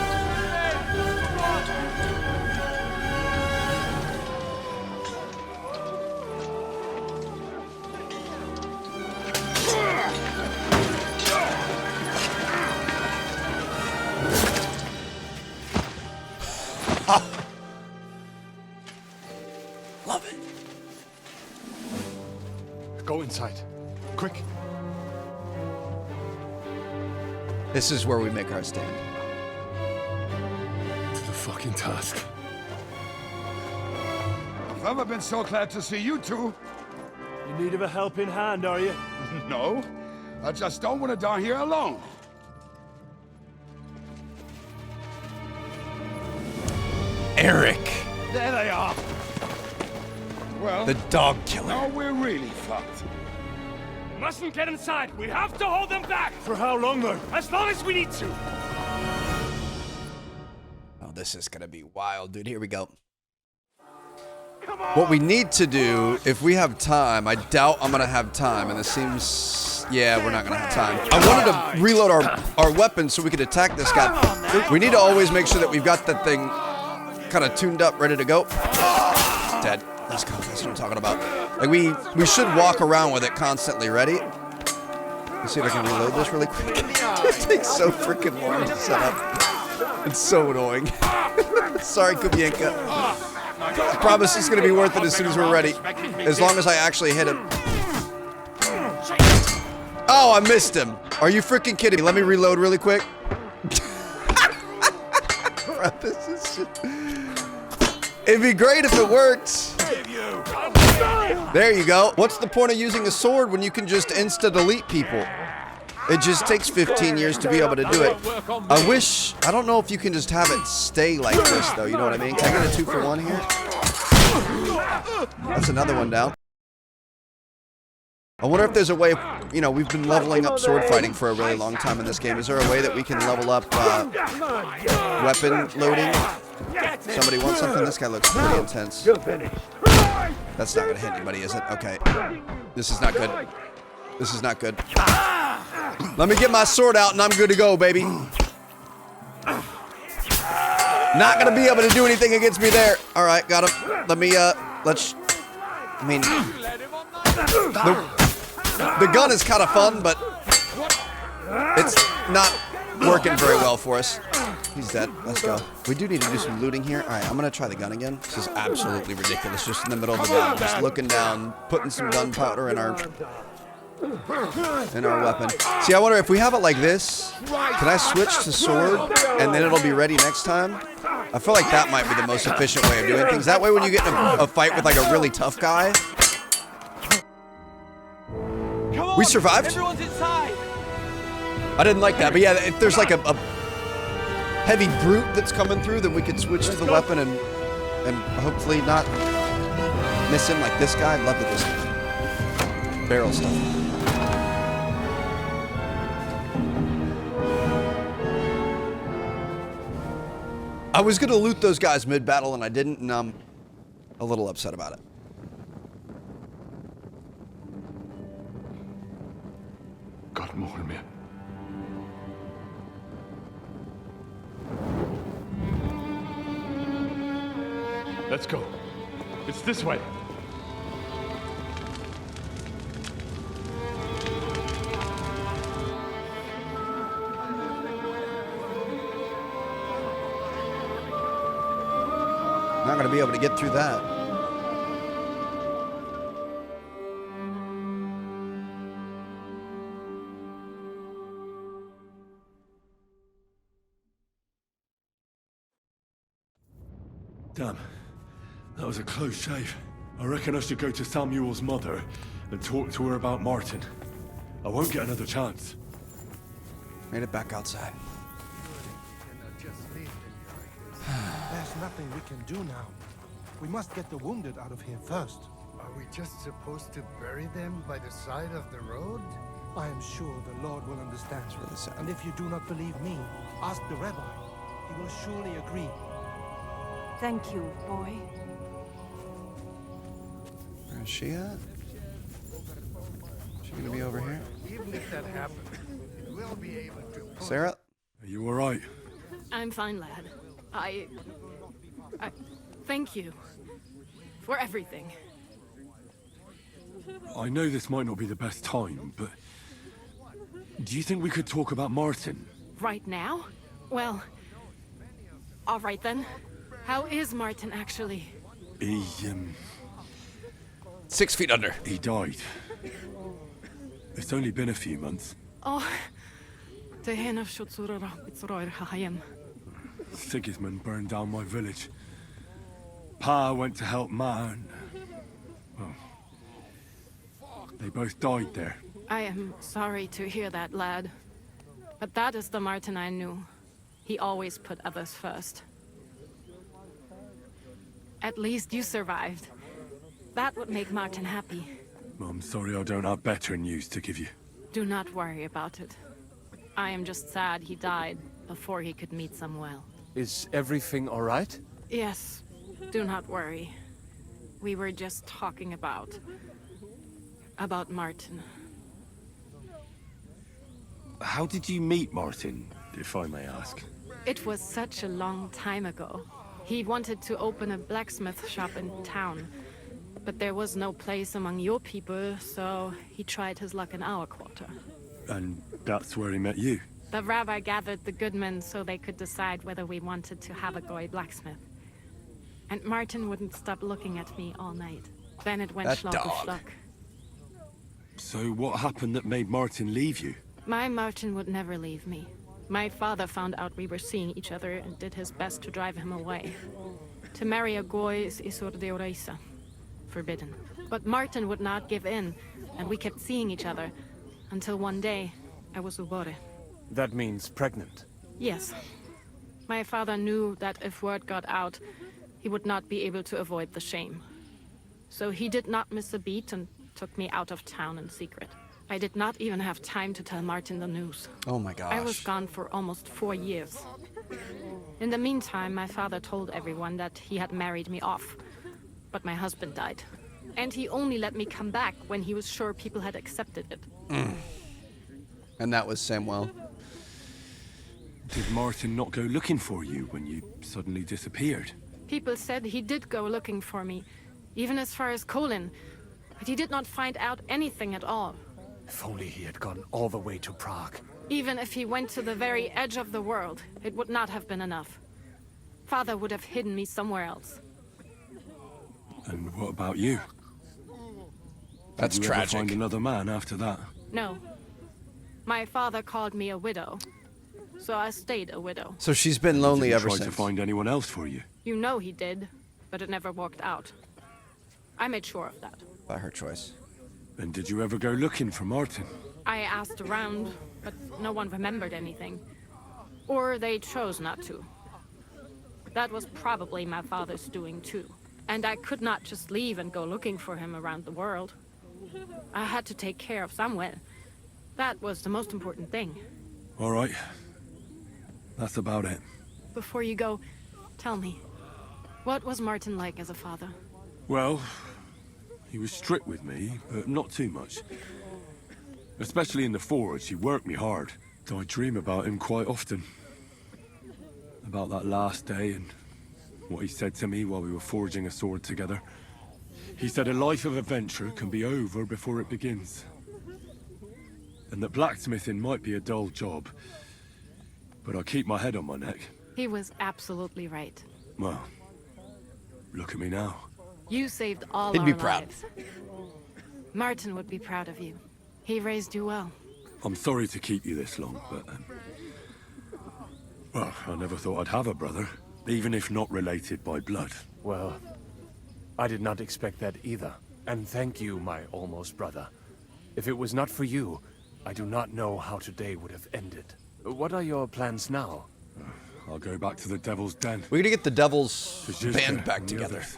Love it. Go inside. Quick. This is where we make our stand. To the fucking task. I've never been so glad to see you two. In need of a helping hand, are you? No, I just don't want to die here alone. Eric. There they are. Well, The dog killer. now we're really fucked. Mustn't get inside. We have to hold them back. For how long, though? As long as we need to. Oh, this is gonna be wild, dude. Here we go. What we need to do, if we have time, I doubt I'm gonna have time, and this seems, yeah, we're not gonna have time. I wanted to reload our weapons so we could attack this guy. We need to always make sure that we've got that thing kind of tuned up, ready to go. Dead. Let's go. That's what I'm talking about. Like we should walk around with it constantly ready. Let's see if I can reload this really quick. It takes so freaking long to set up. It's so annoying. Sorry, Kubienka. I promise it's going to be worth it as soon as we're ready. As long as I actually hit him. Oh, I missed him. Are you freaking kidding me? Let me reload really quick. This is shit. It'd be great if it worked. There you go. What's the point of using a sword when you can just insta-delete people? It just takes 15 years to be able to do it. I don't know if you can just have it stay like this, though. You know what I mean? Can I get a 2-for-1 here? That's another one down. I wonder if there's a way, you know, we've been leveling up sword fighting for a really long time in this game. Is there a way that we can level up weapon loading? Somebody wants something? This guy looks pretty intense. That's not gonna hit anybody, is it? Okay. This is not good. This is not good. Let me get my sword out and I'm good to go, baby. Not gonna be able to do anything against me there. All right, got him. Let me, the gun is kind of fun, but it's not working very well for us. He's dead. Let's go. We do need to do some looting here. All right, I'm gonna try the gun again. This is absolutely ridiculous. Just in the middle of the ground, just looking down, putting some gunpowder in our weapon. See, I wonder if we have it like this, can I switch to sword and then it'll be ready next time? I feel like that might be the most efficient way of doing things. That way when you get in a fight with like a really tough guy. We survived? Everyone's inside. I didn't like that, but yeah, if there's like a heavy brute that's coming through, then we could switch to the weapon and hopefully not miss him like this guy. I'd love to just barrel stuff. I was gonna loot those guys mid-battle and I didn't, and I'm a little upset about it. God more me. Let's go. It's this way. Not gonna be able to get through that. Damn. That was a close shave. I reckon I should go to Samuel's mother and talk to her about Martin. I won't get another chance. Made it back outside. There's nothing we can do now. We must get the wounded out of here first. Are we just supposed to bury them by the side of the road? I am sure the Lord will understand. And if you do not believe me, ask the rabbi. He will surely agree. Thank you, boy. Where is she at? Is she gonna be over here? Even if that happens, we'll be able to. Sarah? Are you alright? I'm fine, lad. I thank you for everything. I know this might not be the best time, but do you think we could talk about Martin? Right now? Well, all right then. How is Martin actually? He, 6 feet under. He died. It's only been a few months. Oh, Sigismund burned down my village. Pa went to help Ma and... well, they both died there. I am sorry to hear that, lad. But that is the Martin I knew. He always put others first. At least you survived. That would make Martin happy. I'm sorry I don't have better news to give you. Do not worry about it. I am just sad he died before he could meet Samuel. Is everything all right? Yes, do not worry. We were just talking about Martin. How did you meet Martin, if I may ask? It was such a long time ago. He wanted to open a blacksmith shop in town, but there was no place among your people, so he tried his luck in our quarter. And that's where he met you? The rabbi gathered the goodmen so they could decide whether we wanted to have a goy blacksmith. And Martin wouldn't stop looking at me all night. Then it went schlock of schlock. So what happened that made Martin leave you? My Martin would never leave me. My father found out we were seeing each other and did his best to drive him away. To marry a goy is isur de oreisa, forbidden. But Martin would not give in, and we kept seeing each other, until one day, I was ubore. That means pregnant. Yes. My father knew that if word got out, he would not be able to avoid the shame. So he did not miss a beat and took me out of town in secret. I did not even have time to tell Martin the news. Oh my gosh. I was gone for almost 4 years. In the meantime, my father told everyone that he had married me off. But my husband died. And he only let me come back when he was sure people had accepted it. And that was Samuel. Did Martin not go looking for you when you suddenly disappeared? People said he did go looking for me, even as far as Colin. But he did not find out anything at all. If only he had gone all the way to Prague. Even if he went to the very edge of the world, it would not have been enough. Father would have hidden me somewhere else. And what about you? That's Did you ever tragic. find another man after that? No. My father called me a widow, so I stayed a widow. So she's been lonely ever Try since. to find anyone else for you? You know he did, but it never worked out. I made sure of that. By her choice. And did you ever go looking for Martin? I asked around, but no one remembered anything. Or they chose not to. That was probably my father's doing too. And I could not just leave and go looking for him around the world. I had to take care of Samuel. That was the most important thing. All right. That's about it. Before you go, tell me, what was Martin like as a father? Well, he was strict with me, but not too much. Especially in the forge, he worked me hard. I dream about him quite often. About that last day and what he said to me while we were forging a sword together. He said a life of adventure can be over before it begins. And that blacksmithing might be a dull job, but I keep my head on my neck. He was absolutely right. Well, look at me now. You saved all He'd our be proud. lives. Martin would be proud of you. He raised you well. I'm sorry to keep you this long, but... well, I never thought I'd have a brother, even if not related by blood. Well, I did not expect that either. And thank you, my almost brother. If it was not for you, I do not know how today would have ended. What are your plans now? I'll go back to the Devil's Den. We're gonna get the Devil's Just band back and the together. others.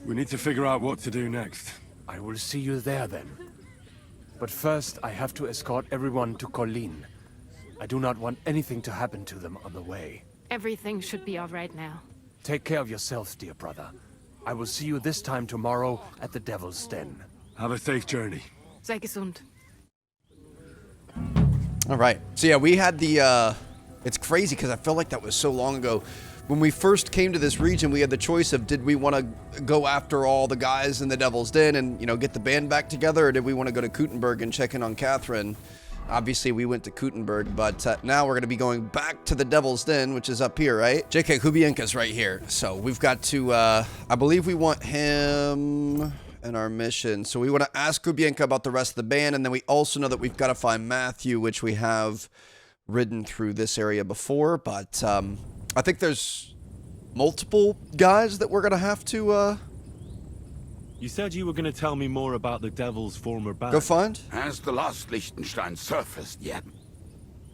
We need to figure out what to do next. I will see you there then. But first, I have to escort everyone to Colleen. I do not want anything to happen to them on the way. Everything should be all right now. Take care of yourselves, dear brother. I will see you this time tomorrow at the Devil's Den. Have a safe journey. Sei gesund. All right. So yeah, we had the, it's crazy because I feel like that was so long ago. When we first came to this region, we had the choice of did we want to go after all the guys in the Devil's Den and, you know, get the band back together, or did we want to go to Kuttenberg and check in on Catherine? Obviously, we went to Kuttenberg, but now we're going to be going back to the Devil's Den, which is up here, right? JK Kubienka's right here. So we've got to, I believe we want him in our mission. So we want to ask Kubienka about the rest of the band, and then we also know that we've got to find Matthew, which we have ridden through this area before, but I think there's multiple guys that we're going to have to... You said you were going to tell me more about the Devil's former band. Go find? Has the lost Liechtenstein surfaced yet?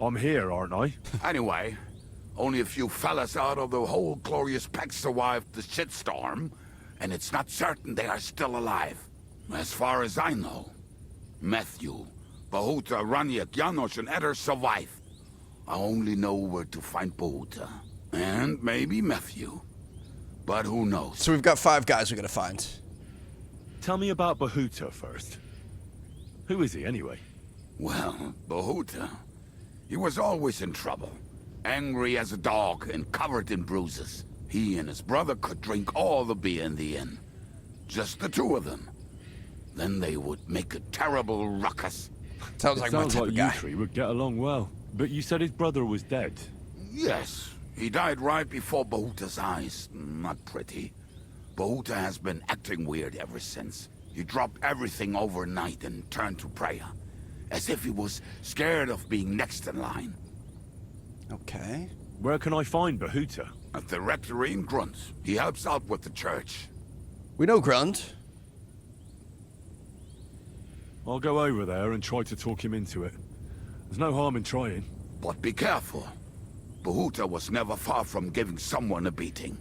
I'm here, aren't I? Anyway, only a few fellas out of the whole glorious pack survived the shitstorm, and it's not certain they are still alive. As far as I know, Matthew, Bahuta, Raniak, Janosch, and Eder survive. I only know where to find Bahuta. And maybe Matthew. But who knows? So we've got 5 guys we gotta find. Tell me about Bahuta first. Who is he, anyway? Well, Bahuta, he was always in trouble. Angry as a dog and covered in bruises. He and his brother could drink all the beer in the inn. Just the 2 of them. Then they would make a terrible ruckus. Sounds like my type of guy. You 3 would get along well. But you said his brother was dead. Yes, he died right before Bahuta's eyes. Not pretty. Bahuta has been acting weird ever since. He dropped everything overnight and turned to prayer. As if he was scared of being next in line. Okay. Where can I find Bahuta? At the rectory in Grunt. He helps out with the church. We know Grunt. I'll go over there and try to talk him into it. There's no harm in trying. But be careful. Bahuta was never far from giving someone a beating.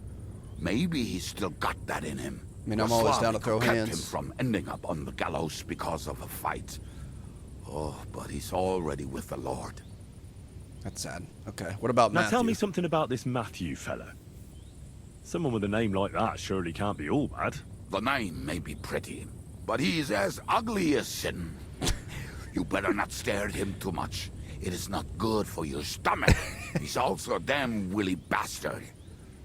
Maybe he's still got that in him. I mean, I'm always down to throw kept hands. him from ending up on the gallows because of a fight. Oh, but he's already with the Lord. That's sad. Okay, what about Now Matthew? tell me something about this Matthew fella. Someone with a name like that surely can't be all bad. The name may be pretty, but he's as ugly as sin. You better not stare at him too much. It is not good for your stomach. He's also a damn willy bastard.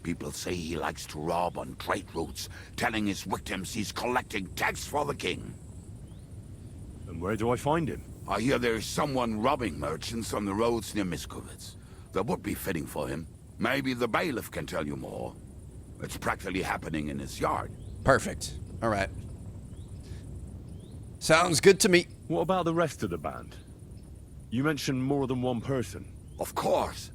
People say he likes to rob on trade routes, telling his victims he's collecting tax for the king. And where do I find him? I hear there's someone robbing merchants on the roads near Miskovitz. That would be fitting for him. Maybe the bailiff can tell you more. It's practically happening in his yard. Perfect. All right. Sounds good to me. What about the rest of the band? You mentioned more than one person. Of course.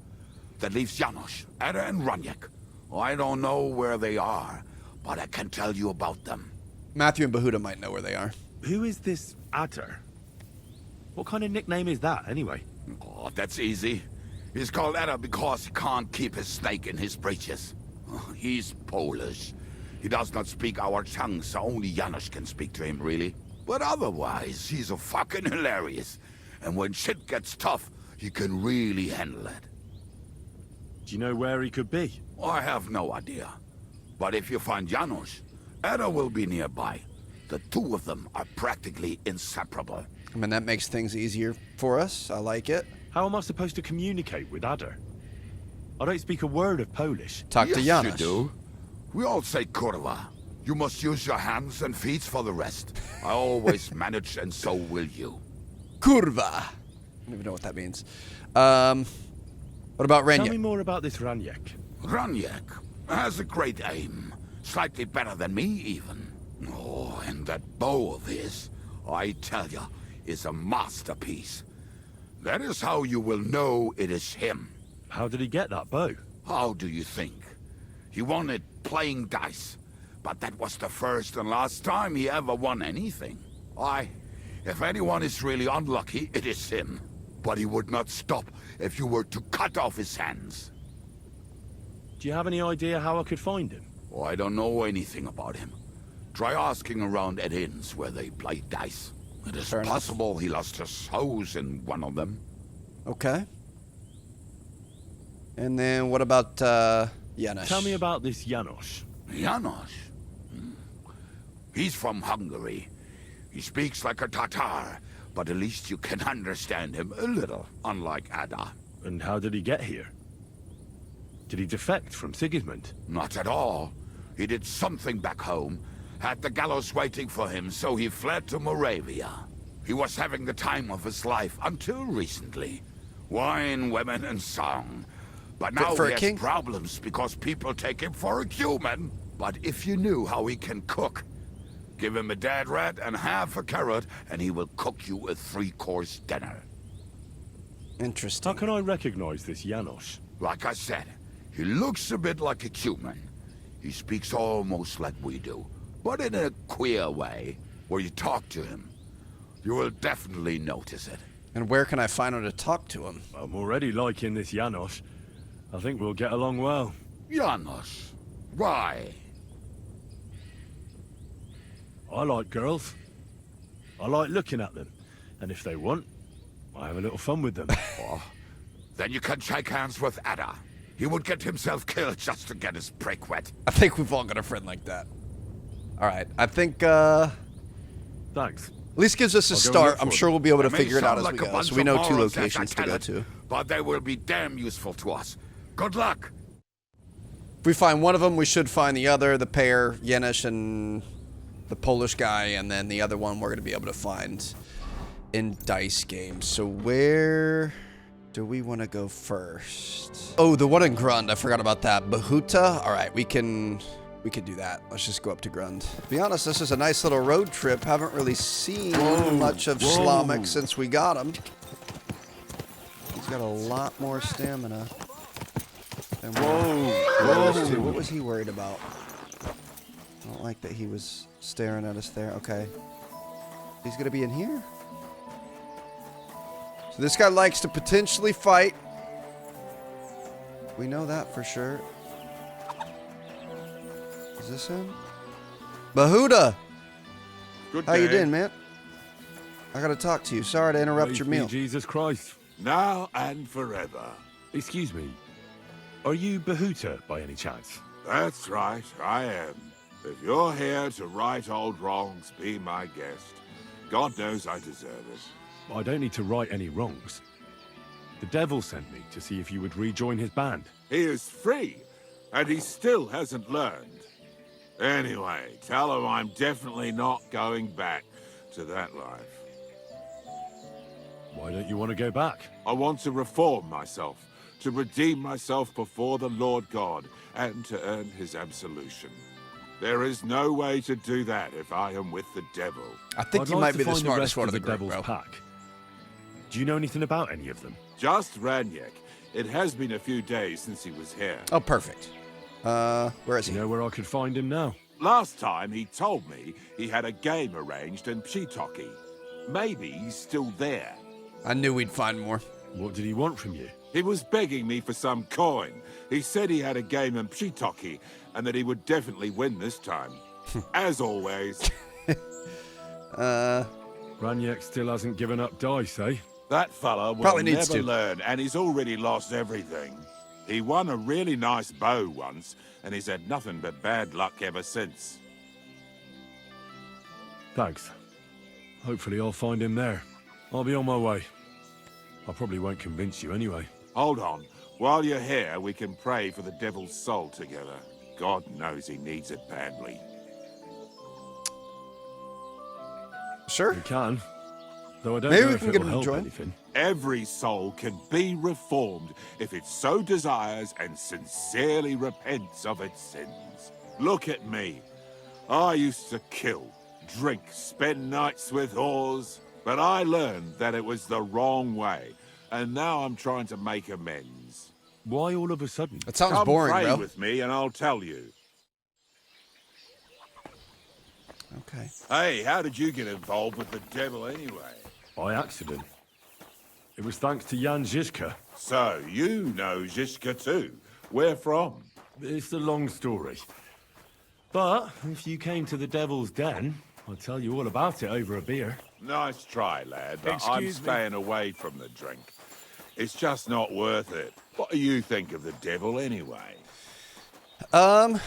That leaves Janos, Ada and Raniek. I don't know where they are, but I can tell you about them. Matthew and Bahuta might know where they are. Who is this Adder? What kind of nickname is that, anyway? Oh, that's easy. He's called Ada because he can't keep his snake in his breeches. He's Polish. He does not speak our tongue, so only Janos can speak to him, really. But otherwise, he's a fucking hilarious. And when shit gets tough, he can really handle it. Do you know where he could be? I have no idea. But if you find Janos, Ada will be nearby. The 2 of them are practically inseparable. I mean, that makes things easier for us. I like it. How am I supposed to communicate with Adder? I don't speak a word of Polish. Talk to Yes, Janos. you do. We all say kurwa. You must use your hands and feet for the rest. I always manage, and so will you. Kurva. I don't even know what that means. What about Raniek? Tell me more about this Raniek. Raniek has a great aim. Slightly better than me, even. Oh, and that bow of his, I tell you, is a masterpiece. That is how you will know it is him. How did he get that bow? How do you think? He won it playing dice. But that was the first and last time he ever won anything. If anyone is really unlucky, it is him. But he would not stop if you were to cut off his hands. Do you have any idea how I could find him? Oh, I don't know anything about him. Try asking around at inns where they play dice. It is possible he lost his hose in one of them. Okay. And then what about Janos? Tell me about this Janos. Janos? He's from Hungary. He speaks like a Tatar, but at least you can understand him a little, unlike Ada. And how did he get here? Did he defect from Sigismund? Not at all. He did something back home, had the gallows waiting for him, so he fled to Moravia. He was having the time of his life until recently. Wine, women, and song. But now he has problems because people take him for a human. But if you knew how he can cook, give him a dead rat and half a carrot, and he will cook you a 3-course dinner. Interesting. How can I recognize this Janos? Like I said, he looks a bit like a human. He speaks almost like we do, but in a queer way, where you talk to him. You will definitely notice it. And where can I find him to talk to him? I'm already liking this Janos. I think we'll get along well. Janos? Why? I like girls. I like looking at them. And if they want, I have a little fun with them. Oh, then you can shake hands with Ada. He would get himself killed just to get his prick wet. I think we've all got a friend like that. All right, I think, Thanks. At least gives us a start. I'm sure we'll be able to figure it out as we go. So we know 2 locations to go to. But they will be damn useful to us. Good luck. If we find one of them, we should find the other, the pair, Jenish and the Polish guy, and then the other one we're going to be able to find in dice games. So where do we want to go first? Oh, the one in Grund. I forgot about that. Bahuta? All right, we can do that. Let's just go up to Grund. To be honest, this is a nice little road trip. Haven't really seen much of Slamek since we got him. He's got a lot more stamina. What was he worried about? I don't like that he was staring at us there. Okay. He's going to be in here? So this guy likes to potentially fight. We know that for sure. Is this him? Bahuda! Good How you day. doing, man? I gotta talk to you. Sorry to interrupt your meal. Jesus Christ. Now and forever. Excuse me. Are you Bahuta by any chance? That's right, I am. If you're here to right old wrongs, be my guest. God knows I deserve it. I don't need to right any wrongs. The devil sent me to see if you would rejoin his band. He is free, and he still hasn't learned. Anyway, tell him I'm definitely not going back to that life. Why don't you want to go back? I want to reform myself, to redeem myself before the Lord God, and to earn his absolution. There is no way to do that if I am with the devil. I think I'd you like might to be the find smartest rest one of of the the group, devil's bro. pack. Do you know anything about any of them? Just Ranyek. It has been a few days since he was here. Oh, perfect. Where is he? You know where I could find him now? Last time he told me he had a game arranged in Pshitoki. Maybe he's still there. I knew we'd find more. What did he want from you? He was begging me for some coin. He said he had a game in Pshitoki and that he would definitely win this time. As always. Ranyek still hasn't given up dice, eh? That fella will Probably needs never to. learn, and he's already lost everything. He won a really nice bow once, and he's had nothing but bad luck ever since. Thanks. Hopefully I'll find him there. I'll be on my way. I probably won't convince you anyway. Hold on. While you're here, we can pray for the devil's soul together. God knows he needs it badly. Sure. We can. Though I don't Maybe know we if can it get will him to help join. anything. Every soul can be reformed if it so desires and sincerely repents of its sins. Look at me. I used to kill, drink, spend nights with whores, but I learned that it was the wrong way, and now I'm trying to make amends. Why all of a sudden? That sounds Come boring, pray bro. with me and I'll tell you. Okay. Hey, how did you get involved with the devil anyway? By accident. It was thanks to Jan Žižka. So, you know Žižka too. Where from? It's a long story. But if you came to the Devil's Den, I'll tell you all about it over a beer. Nice try, lad, but I'm Excuse me. staying away from the drink. It's just not worth it. What do you think of the devil anyway? To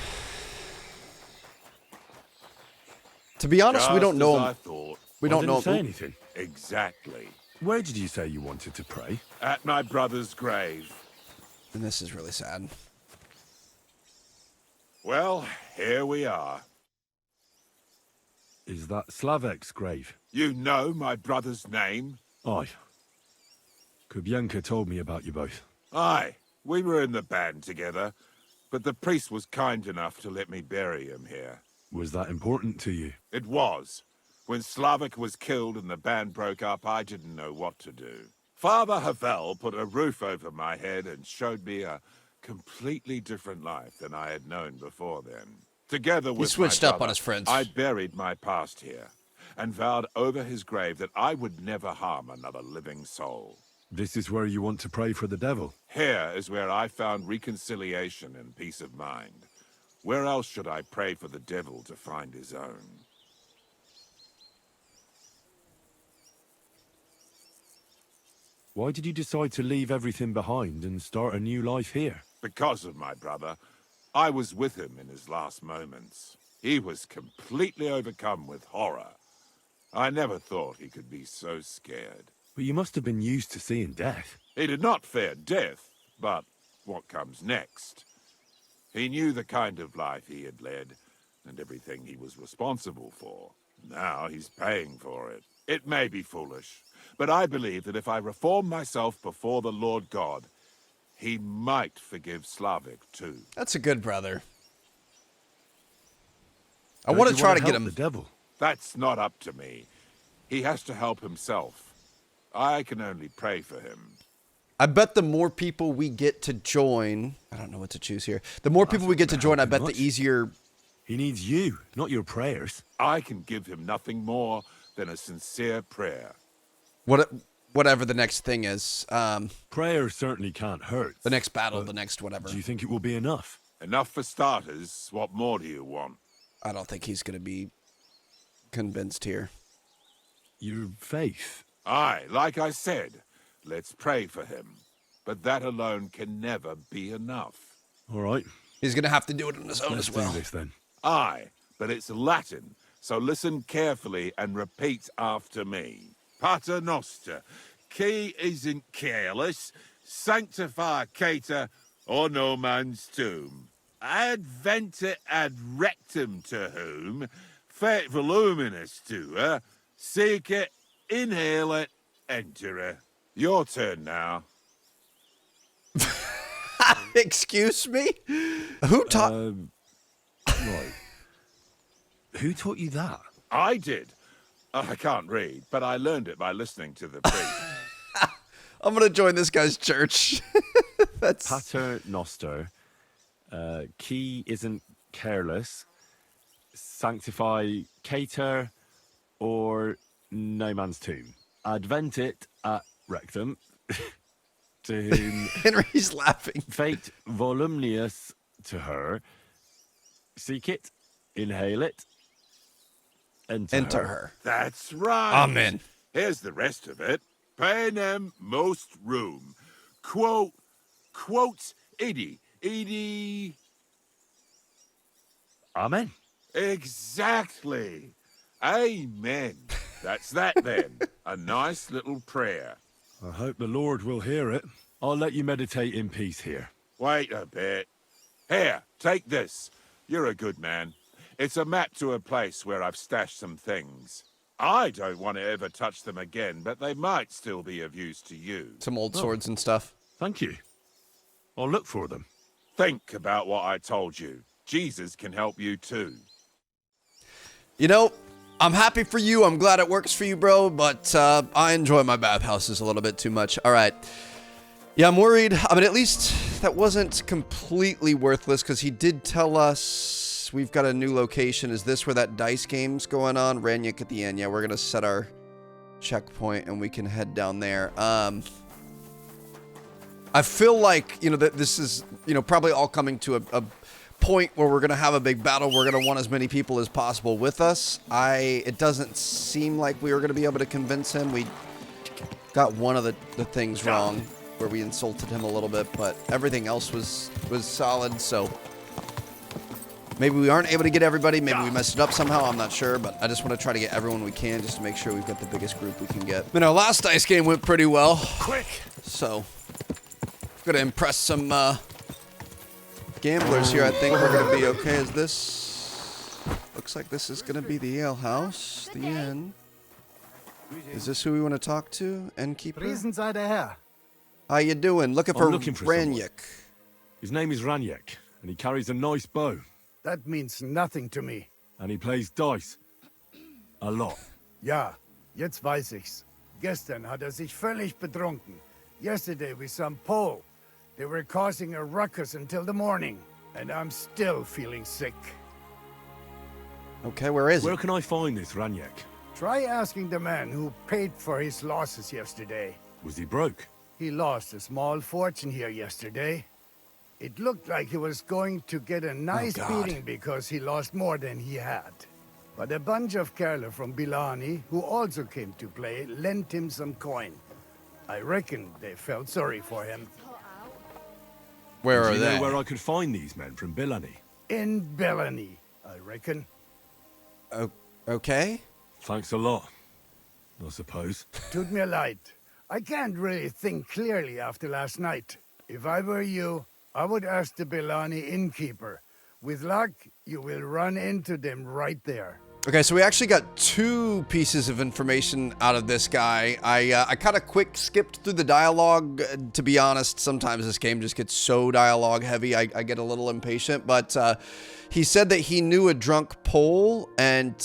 be honest, we Just don't know as him. I thought. We don't know Didn't say him. anything. Exactly. Where did you say you wanted to pray? At my brother's grave. And this is really sad. Well, here we are. Is that Slavek's grave? You know my brother's name? Aye. Kubienka told me about you both. Aye, we were in the band together, but the priest was kind enough to let me bury him here. Was that important to you? It was. When Slavik was killed and the band broke up, I didn't know what to do. Father Havel put a roof over my head and showed me a completely different life than I had known before then. Together with switched my up on brother, his friends. I buried my past here and vowed over his grave that I would never harm another living soul. This is where you want to pray for the devil? Here is where I found reconciliation and peace of mind. Where else should I pray for the devil to find his own? Why did you decide to leave everything behind and start a new life here? Because of my brother. I was with him in his last moments. He was completely overcome with horror. I never thought he could be so scared. But you must have been used to seeing death. He did not fear death, but what comes next. He knew the kind of life he had led, and everything he was responsible for. Now he's paying for it. It may be foolish, but I believe that if I reform myself before the Lord God, he might forgive Slavic too. That's a good brother. I want to try to get him. The devil. That's not up to me. He has to help himself. I can only pray for him. I bet the more people we get to join, I don't know what to choose here. The more people we get to join, I bet the easier. He needs you, not your prayers. I can give him nothing more than a sincere prayer. Whatever the next thing is. Prayer certainly can't hurt. The next battle, the next whatever. Do you think it will be enough? Enough for starters. What more do you want? I don't think he's going to be convinced here. Your faith? Aye, like I said, let's pray for him. But that alone can never be enough. All right. He's going to have to do it on his own as well. Let's do this then. Aye, but it's Latin, so listen carefully and repeat after me. Pater Noster, qui isn't careless, sanctificator, or no man's tomb. Adventure ad rectum to whom, fet voluminous to her, seek it, inhale it, enter her. Your turn now. Excuse me? Who taught... Right. Who taught you that? I did. I can't read, but I learned it by listening to the priest. I'm going to join this guy's church. That's... Pater Noster, qui isn't careless, sanctify cater, or no man's tomb. Adventit at rectum, to whom... Henry's laughing. Fate volumnius to her, seek it, inhale it, enter her. That's right. Amen. Here's the rest of it. Panem most room. Quote idi. Amen. Exactly. Amen. That's that then. A nice little prayer. I hope the Lord will hear it. I'll let you meditate in peace here. Wait a bit. Here, take this. You're a good man. It's a map to a place where I've stashed some things. I don't want to ever touch them again, but they might still be of use to you. Some old swords and stuff. Thank you. I'll look for them. Think about what I told you. Jesus can help you too. You know, I'm happy for you. I'm glad it works for you, bro, but I enjoy my bathhouses a little bit too much. All right. Yeah, I'm worried. I mean, at least that wasn't completely worthless because he did tell us we've got a new location. Is this where that dice game's going on? Ranyik at the end. Yeah, we're going to set our checkpoint and we can head down there. I feel like, you know, that this is, you know, probably all coming to a point where we're going to have a big battle. We're going to want as many people as possible with us. It doesn't seem like we were going to be able to convince him. We got one of the things wrong where we insulted him a little bit, but everything else was solid. So maybe we aren't able to get everybody. Maybe we messed it up somehow. I'm not sure, but I just want to try to get everyone we can just to make sure we've got the biggest group we can get. I mean, our last dice game went pretty well. Quick. So going to impress some gamblers here. I think we're going to be okay. Is this... Looks like this is going to be the ale house, the inn. Is this who we want to talk to? Innkeeper? Riesen sei der Herr. How you doing? Looking for Ranyik. His name is Ranyik, and he carries a nice bow. That means nothing to me. And he plays dice. A lot. Ja, jetzt weiß ich's. Gestern hat sich völlig betrunken. Yesterday with some Pole. They were causing a ruckus until the morning, and I'm still feeling sick. Okay, where is he? Where can I find this Ranyik? Try asking the man who paid for his losses yesterday. Was he broke? He lost a small fortune here yesterday. It looked like he was going to get a nice beating because he lost more than he had. But a bunch of Kerler from Bilani, who also came to play, lent him some coin. I reckon they felt sorry for him. Where Do are you they? know where I could find these men from Billany? In Bellany, I reckon. Okay. Thanks a lot, I suppose. Took me a light. I can't really think clearly after last night. If I were you, I would ask the Bellany innkeeper. With luck, you will run into them right there. Okay, so we actually got 2 pieces of information out of this guy. I kind of quick skipped through the dialogue. To be honest, sometimes this game just gets so dialogue heavy, I get a little impatient. But he said that he knew a drunk Pole, and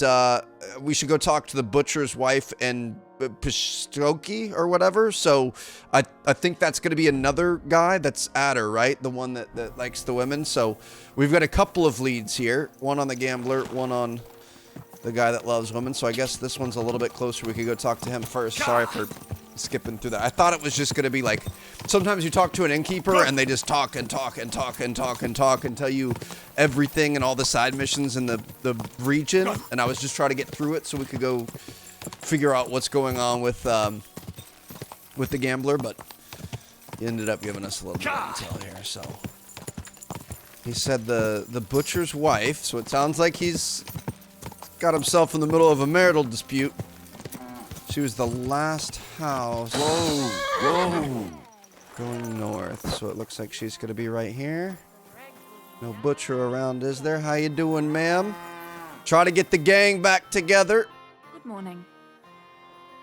we should go talk to the butcher's wife and Pishtoki or whatever. So I think that's going to be another guy. That's Adder, right? The one that likes the women. So we've got a couple of leads here. One on the gambler, one on the guy that loves women. So I guess this one's a little bit closer. We could go talk to him first. Sorry for skipping through that. I thought it was just going to be like, sometimes you talk to an innkeeper and they just talk and talk and talk and talk and talk and tell you everything and all the side missions in the region. And I was just trying to get through it so we could go figure out what's going on with the gambler. But he ended up giving us a little more detail here. So he said the butcher's wife. So it sounds like he's got himself in the middle of a marital dispute. She was the last house. Whoa. Going north. So it looks like she's going to be right here. No butcher around, is there? How you doing, ma'am? Try to get the gang back together. Good morning.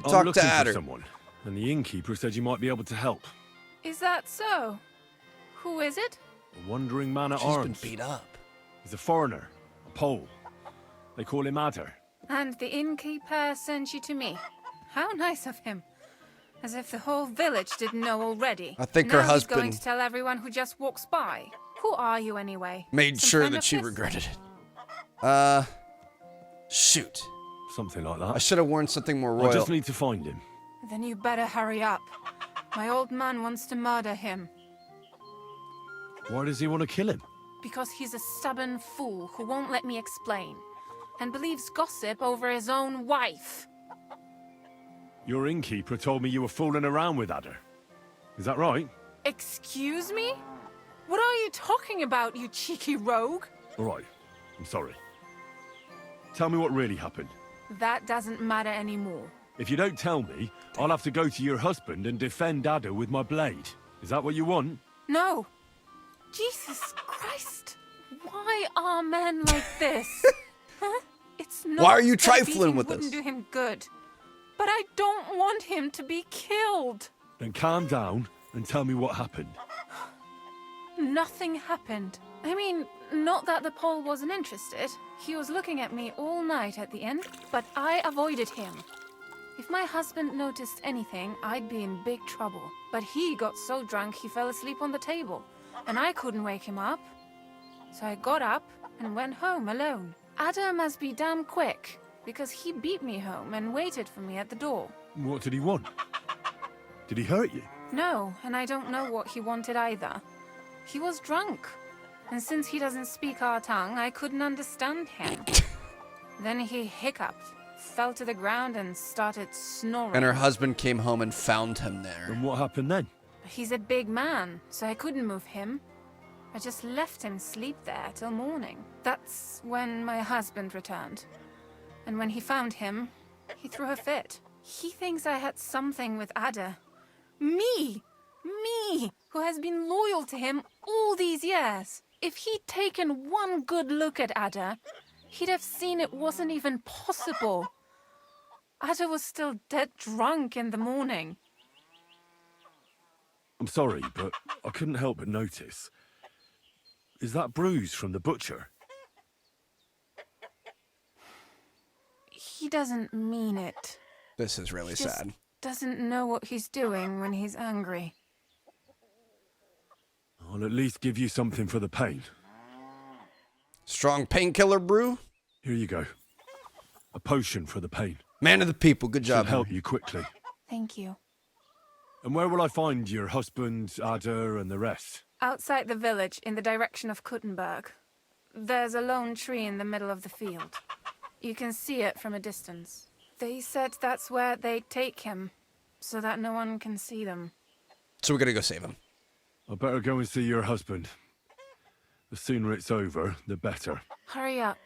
I'm Talk looking to for Adder. someone, and the innkeeper said you might be able to help. Is that so? Who is it? A wandering man at She's arms. been beat up. He's a foreigner, a Pole. They call him Adder. And the innkeeper sent you to me. How nice of him. As if the whole village didn't know already. I think now her he's going husband to tell everyone who just walks by. Who are you anyway? made Some sure kind that of she pest? regretted it. Shoot. Something like that. I should have worn something more royal. I just need to find him. Then you better hurry up. My old man wants to murder him. Why does he want to kill him? Because he's a stubborn fool who won't let me explain. And believes gossip over his own wife. Your innkeeper told me you were fooling around with Adder. Is that right? Excuse me? What are you talking about, you cheeky rogue? All right. I'm sorry. Tell me what really happened. That doesn't matter anymore. If you don't tell me, I'll have to go to your husband and defend Adder with my blade. Is that what you want? No. Jesus Christ. Why are men like this? Huh? It's not Why are you that trifling beating with wouldn't us? do him good. But I don't want him to be killed. Then calm down and tell me what happened. Nothing happened. I mean, not that the Pole wasn't interested. He was looking at me all night at the end, but I avoided him. If my husband noticed anything, I'd be in big trouble. But he got so drunk he fell asleep on the table, and I couldn't wake him up. So I got up and went home alone. Adder must be damn quick, because he beat me home and waited for me at the door. What did he want? Did he hurt you? No, and I don't know what he wanted either. He was drunk, and since he doesn't speak our tongue, I couldn't understand him. Then he hiccuped, fell to the ground, and started snoring. And her husband came home and found him there. And what happened then? He's a big man, so I couldn't move him. I just left him sleep there till morning. That's when my husband returned. And when he found him, he threw a fit. He thinks I had something with Adder. Me! Me! Who has been loyal to him all these years. If he'd taken one good look at Adder, he'd have seen it wasn't even possible. Adder was still dead drunk in the morning. I'm sorry, but I couldn't help but notice. Is that bruise from the butcher? He doesn't mean it. This is really He just sad. doesn't know what he's doing when he's angry. I'll at least give you something for the pain. Strong painkiller brew? Here you go. A potion for the pain. Man of the people, good job. Should help you quickly. Thank you. And where will I find your husband, Adder, and the rest? Outside the village, in the direction of Kuttenberg. There's a lone tree in the middle of the field. You can see it from a distance. They said that's where they'd take him. so that no one can see them. So we're gonna go save him. I better go and see your husband. The sooner it's over, the better. Hurry up,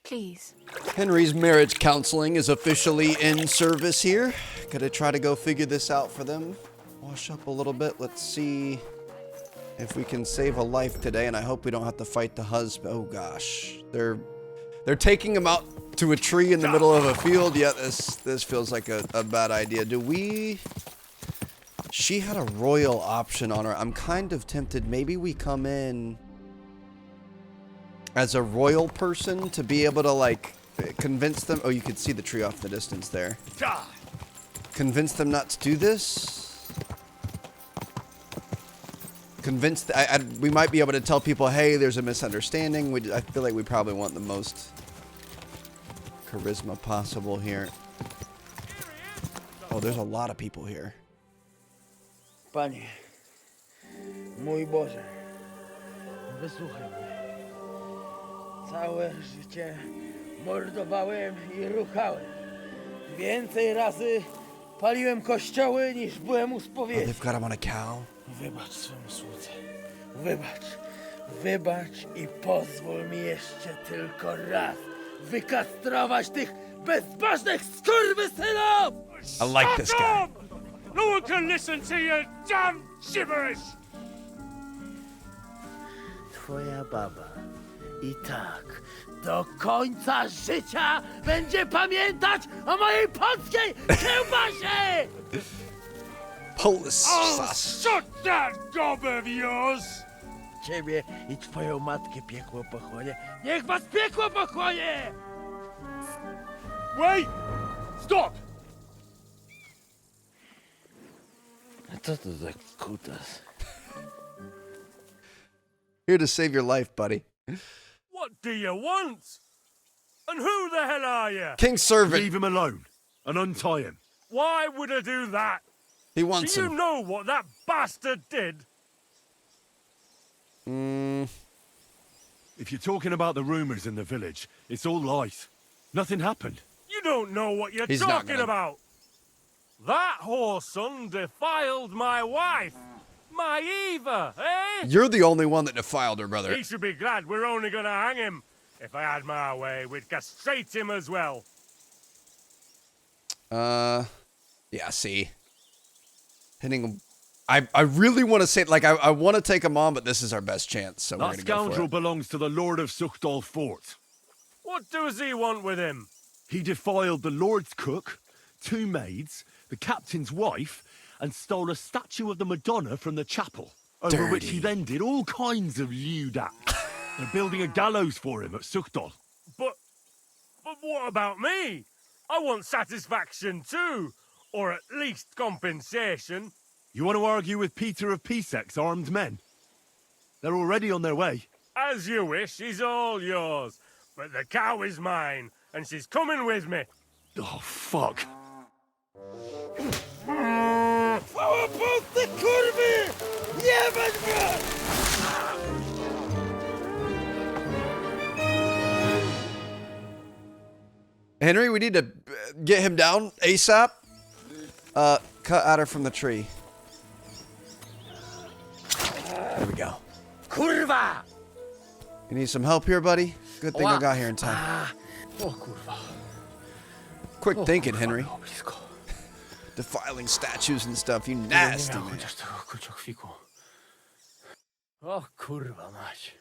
please. Henry's marriage counseling is officially in service here. Gotta try to go figure this out for them. Wash up a little bit. Let's see if we can save a life today, and I hope we don't have to fight the husband. Oh gosh, they're taking him out to a tree in the middle of a field. Yeah, this feels like a bad idea. Do we? She had a royal option on her. I'm kind of tempted. Maybe we come in as a royal person to be able to like convince them. Oh, you could see the tree off the distance there. Convince them not to do this. Convince. We might be able to tell people, hey, there's a misunderstanding. I feel like we probably want the most charisma possible here. Oh, there's a lot of people here. Panie, mój Boże, wysłuchaj mnie. Całe życie mordowałem i ruchałem. Więcej razy paliłem kościoły niż byłem u spowiedzi. They've got him on a cow. Wybacz swemu słudze. Wybacz. Wybacz i pozwól mi jeszcze tylko raz wykastrować tych bezbożnych skurwysynów! I like this guy. No one can listen to your damn gibberish! Twoja baba i tak do końca życia będzie pamiętać o mojej polskiej kiełbasie! Polish sauce. Shut that gob of yours! Ciebie i twoją matkę piekło pochłonie. Niech was piekło pochłonie! Wait! Stop! A co to za kutas? Here to save your life, buddy. What do you want? And who the hell are you? King's servant. Leave him alone and untie him. Why would I do that? He wants Do you him. know what that bastard did? If you're talking about the rumors in the village, it's all lies. Nothing happened. You don't know what you're He's not talking gonna- about. That whoreson defiled my wife. My Eva, eh? You're the only one that defiled her, brother. He should be glad we're only gonna hang him. If I had my way, we'd castrate him as well. Yeah, see. Hitting him. I really want to say, like, I want to take him on, but this is our best chance, so we're That going to go for scoundrel it. belongs to the Lord of Suchdal Fort. What does he want with him? He defiled the Lord's cook, 2 maids, the captain's wife, and stole a statue of the Madonna from the chapel, over which he then did all kinds of lewd acts. They're building a gallows for him at Suchdal. But what about me? I want satisfaction too, or at least compensation. You want to argue with Peter of Pisek's armed men? They're already on their way. As you wish, he's all yours. But the cow is mine, and she's coming with me. Oh, fuck. Chwała Polsce, kurwy! Jebać mnie! Henry, we need to get him down ASAP. Cut Adder from the tree. There we go. Kurwa! You need some help here, buddy? Good thing I got here in time. O kurwa. Quick thinking, Henry. Defiling statues and stuff, you nasty man. Chociaż tego kurczokwiku. O kurwa mać.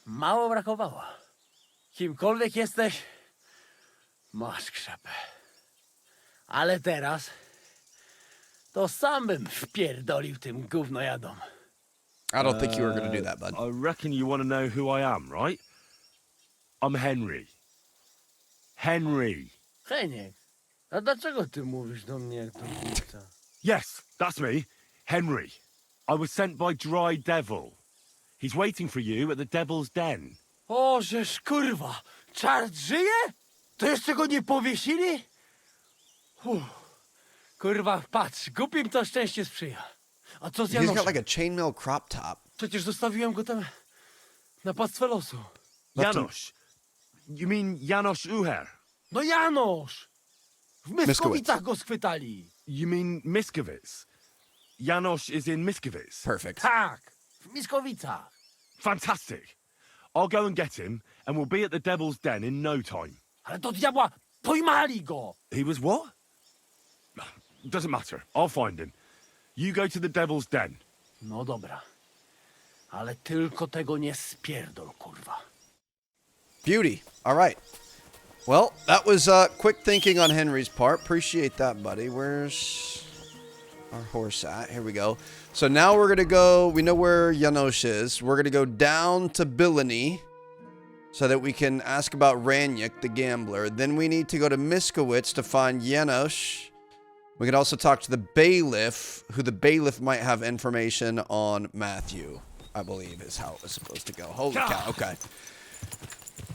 Mało brakowało. Kimkolwiek jesteś, masz krzepę. Ale teraz to sam bym wpierdolił tym gównojadom. I don't think you were going to do that, bud. I reckon you want to know who I am, right? I'm Henry. Henry. Heniek, a dlaczego ty mówisz do mnie jak do chłopca? Yes, that's me. Henry. I was sent by Dry Devil. He's waiting for you at the Devil's Den. O, żeż kurwa, czart żyje? To jeszcze go nie powiesili? Kurwa, patrz, głupim to szczęście sprzyja. A co z He's Janoszem? got like a chainmail crop top. Przecież zostawiłem go tam na pastwę losu. Janosz. You mean Janosz Uher? No Janosz! W Myskowicach go schwytali. You mean Miskovic? Janosch is in Miskovic? Perfect. Tak, w Myskowicach. Fantastic. I'll go and get him, and we'll be at the Devil's Den in no time. Ale do diabła, pojmali go! He was what? Doesn't matter. I'll find him. You go to the Devil's Den. No dobra. Ale tylko tego nie spierdol, kurwa. Beauty. All right. Well, that was quick thinking on Henry's part. Appreciate that, buddy. Where's our horse at? Here we go. So now we're going to go, we know where Janosch is. We're going to go down to Billany so that we can ask about Ranyek, the gambler. Then we need to go to Miskowitz to find Janosch. We could also talk to the bailiff, who the bailiff might have information on Matthew, I believe is how it was supposed to go. Holy cow, okay.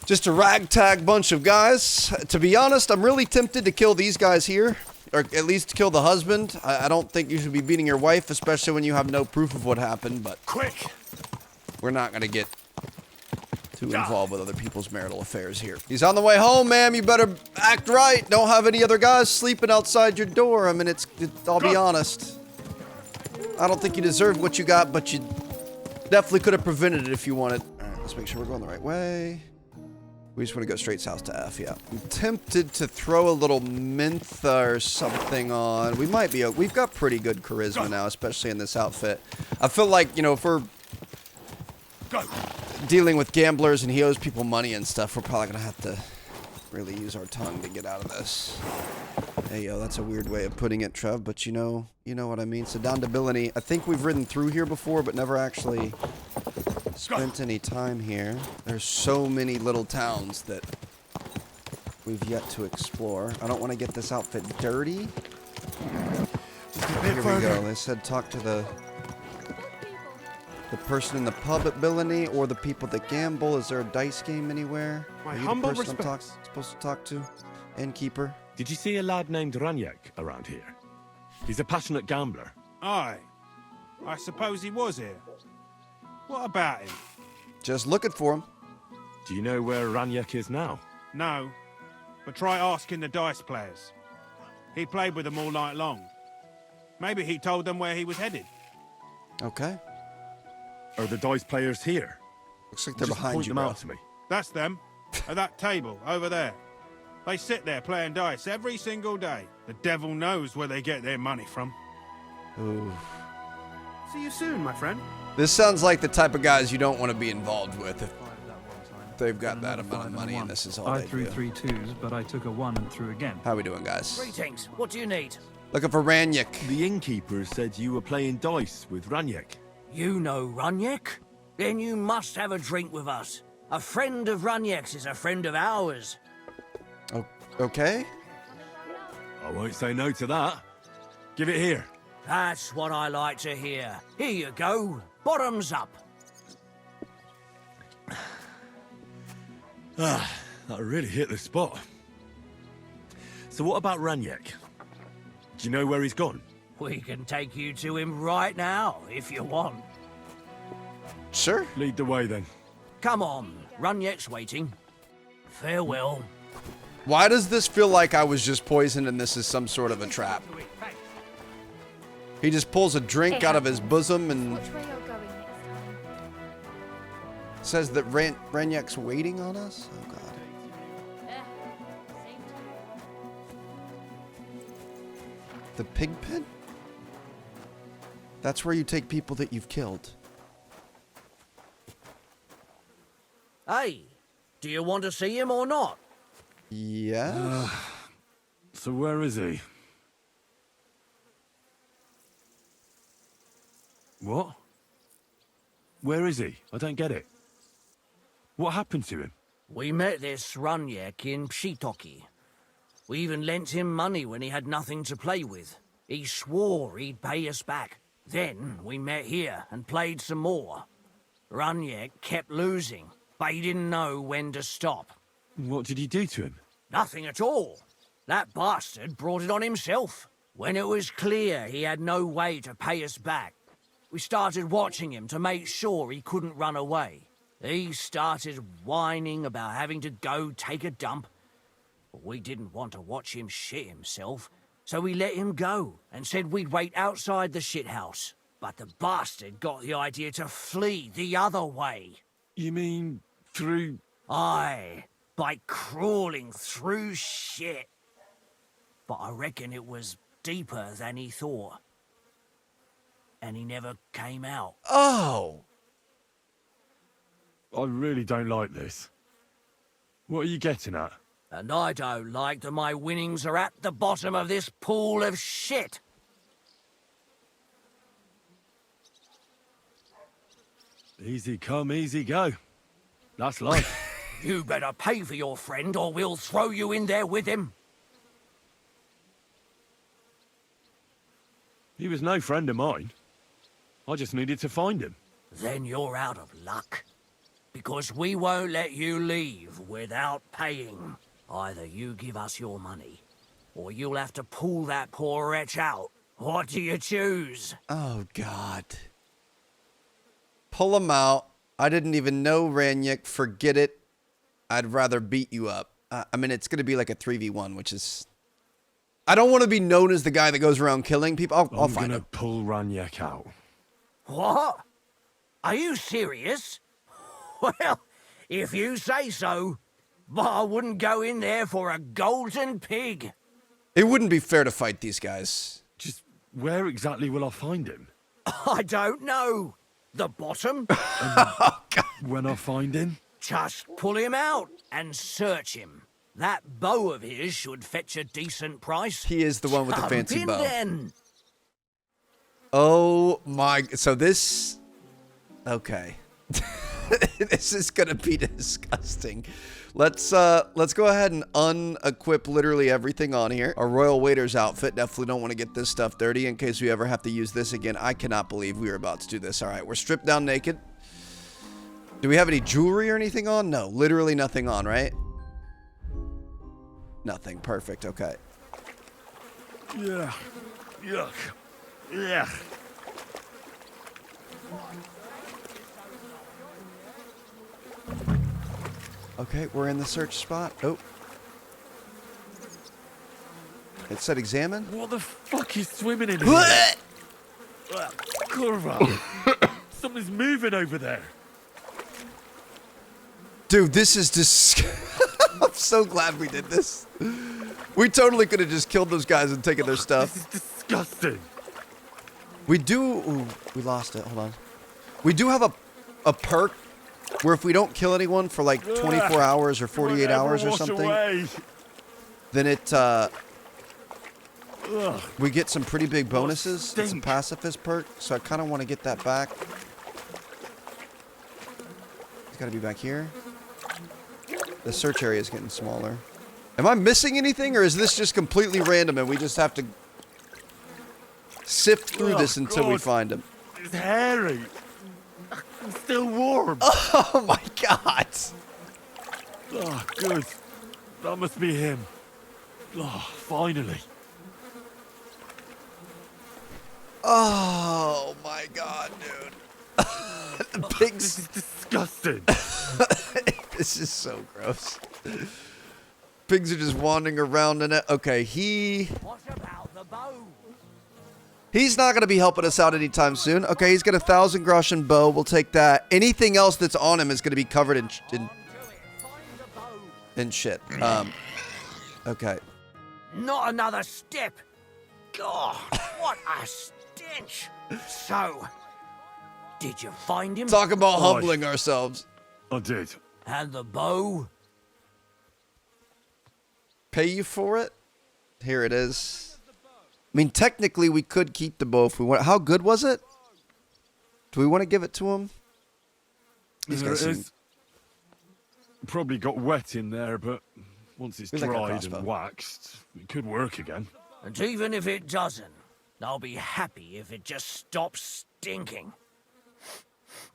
Just a ragtag bunch of guys. To be honest, I'm really tempted to kill these guys here. Or at least kill the husband. I don't think you should be beating your wife, especially when you have no proof of what happened, but... Quick! We're not going to get too involved with other people's marital affairs here. He's on the way home, ma'am. You better act right. Don't have any other guys sleeping outside your door. I mean, I'll be honest. I don't think you deserved what you got, but you definitely could have prevented it if you wanted. All right, let's make sure we're going the right way. We just want to go straight south to F, yeah. I'm tempted to throw a little Mintha or something on. We might be, we've got pretty good charisma now, especially in this outfit. I feel like, you know, if we're dealing with gamblers and he owes people money and stuff, we're probably going to have to really use our tongue to get out of this. Hey, yo, that's a weird way of putting it, Trev, but you know what I mean. So down to Billany. I think we've ridden through here before, but never actually spent any time here. There's so many little towns that we've yet to explore. I don't want to get this outfit dirty. Here we go. They said talk to the person in the pub at Billany or the people that gamble. Is there a dice game anywhere? My Are you humble the person I'm respects. supposed to talk to? Innkeeper? Did you see a lad named Ranyek around here? He's a passionate gambler. Aye. I suppose he was here. What about him? Just looking for him. Do you know where Ranyek is now? No. But try asking the dice players. He played with them all night long. Maybe he told them where he was headed. Okay. Are the dice players here? Looks like they're Just behind point you, them bro. out to me. That's them. At that table, over there. They sit there playing dice every single day. The devil knows where they get their money from. Ooh. See you soon, my friend. This sounds like the type of guys you don't want to be involved with if they've got that amount of money and this is all I they threw do. 3 twos, but I took a 1 and threw again. How we doing, guys? Greetings. What do you need? Looking for Ranyek. The innkeeper said you were playing dice with Ranyek. You know Ranyek? Then you must have a drink with us. A friend of Ranyek's is a friend of ours. Oh, okay. I won't say no to that. Give it here. That's what I like to hear. Here you go. Bottoms up. Ah, that really hit the spot. So what about Ranyek? Do you know where he's gone? We can take you to him right now, if you want. Sure. Lead the way then. Come on. Ranyek's waiting. Farewell. Why does this feel like I was just poisoned and this is some sort of a trap? He just pulls a drink out of his bosom and says that Ranyek's waiting on us? Oh, God. The pig pen? That's where you take people that you've killed. Hey, do you want to see him or not? Yes. So where is he? What? Where is he? I don't get it. What happened to him? We met this Ranyek in Pshitoki. We even lent him money when he had nothing to play with. He swore he'd pay us back. Then we met here and played some more. Ranyek kept losing, but he didn't know when to stop. What did he do to him? Nothing at all. That bastard brought it on himself. When it was clear he had no way to pay us back, we started watching him to make sure he couldn't run away. He started whining about having to go take a dump. We didn't want to watch him shit himself, so we let him go and said we'd wait outside the shithouse. But the bastard got the idea to flee the other way. You mean through... Aye, by crawling through shit. But I reckon it was deeper than he thought. And he never came out. Oh! I really don't like this. What are you getting at? And I don't like that my winnings are at the bottom of this pool of shit. Easy come, easy go. That's life. You better pay for your friend or we'll throw you in there with him. He was no friend of mine. I just needed to find him. Then you're out of luck. Because we won't let you leave without paying. Either you give us your money, or you'll have to pull that poor wretch out. What do you choose? Oh, God. Pull him out. I didn't even know Ranyek. Forget it. I'd rather beat you up. I mean, it's going to be like a 3v1, which is... I don't want to be known as the guy that goes around killing people. I'll find him. I'm going to pull Ranyek out. What? Are you serious? Well, if you say so, but I wouldn't go in there for a golden pig. It wouldn't be fair to fight these guys. Just where exactly will I find him? I don't know. The bottom? When I find him? Just pull him out and search him. That bow of his should fetch a decent price. He is the one with the Jump fancy in bow. Then. Oh my... So this... Okay. This is going to be disgusting. Let's go ahead and unequip literally everything on here. Our Royal Waiter's outfit. Definitely don't want to get this stuff dirty in case we ever have to use this again. I cannot believe we were about to do this. All right, we're stripped down naked. Do we have any jewelry or anything on? No, literally nothing on, right? Nothing. Perfect. Okay. Yeah. Yuck. Yeah. Okay, we're in the search spot. Oh. It said examine. What the fuck is swimming in here? Kurva. Something's moving over there. Dude, this is disgusting. I'm so glad we did this. We totally could have just killed those guys and taken their stuff. This is disgusting. We do... Ooh, we lost it. Hold on. We do have a perk where if we don't kill anyone for like 24 hours or 48 hours or something, then it... we get some pretty big bonuses. It's a pacifist perk, so I kind of want to get that back. It's got to be back here. The search area is getting smaller. Am I missing anything, or is this just completely random and we just have to sift through this until we find him? It's hairy. I'm still warm. Oh my God. Oh, good. That must be him. Oh, finally. Oh my God, dude. The pigs. This is disgusting. This is so gross. Pigs are just wandering around in it. Okay, What about the bow? he's not going to be helping us out anytime soon. Okay, he's got 1,000 groschen bow. We'll take that. Anything else that's on him is going to be covered in shit. Okay. Not another step. God, what a stench. So, did you find him? Talk about humbling ourselves. I did. And the bow? Pay you for it? Here it is. I mean, technically, we could keep the bow if we want. How good was it? Do we want to give it to him? He's got some... Probably got wet in there, but once it's Feels like a dried crossbow. and waxed, it could work again. And even if it doesn't, I'll be happy if it just stops stinking.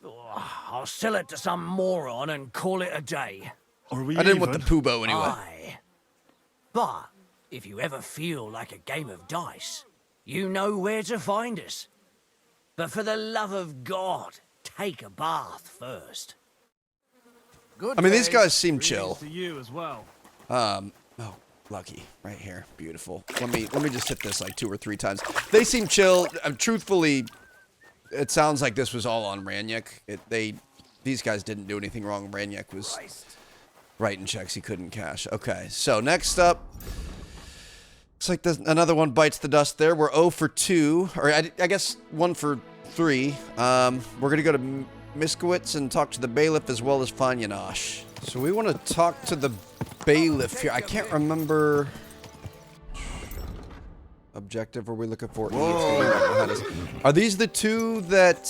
I'll sell it to some moron and call it a day. Are we I didn't want the poo bow anyway. Aye. But if you ever feel like a game of dice, you know where to find us. But for the love of God, take a bath first. I mean, these guys seem chill. To you as well. Oh, Lucky, right here. Beautiful. Let me just hit this like 2 or 3 times. They seem chill. Truthfully, it sounds like this was all on Ranyek. These guys didn't do anything wrong. Ranyek was writing checks he couldn't cash. Okay, so next up, looks like another one bites the dust there. We're 0 for 2, or I guess 1 for 3. We're gonna go to Miskowitz and talk to the bailiff as well as Fanyanash. So we want to talk to the bailiff here. I can't remember. Objective, are we looking for? Are these the two that,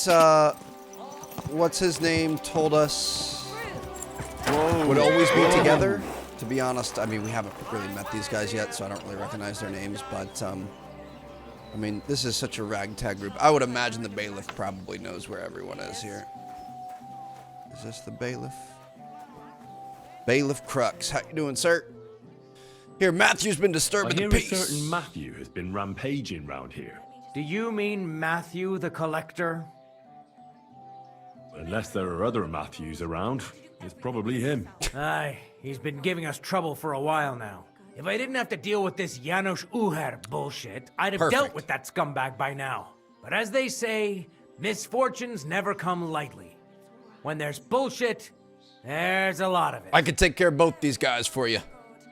what's his name told us would always be together? To be honest, I mean, we haven't really met these guys yet, so I don't really recognize their names, but, I mean, this is such a ragtag group. I would imagine the bailiff probably knows where everyone is here. Is this the bailiff? Bailiff Crux. How you doing, sir? Here, Matthew's been disturbing the peace. I hear a certain Matthew has been rampaging round here. Do you mean Matthew the Collector? Unless there are other Matthews around, it's probably him. Aye, he's been giving us trouble for a while now. If I didn't have to deal with this Janos Uher bullshit, I'd have dealt with that scumbag by now. But as they say, misfortunes never come lightly. When there's bullshit, there's a lot of it. I could take care of both these guys for you.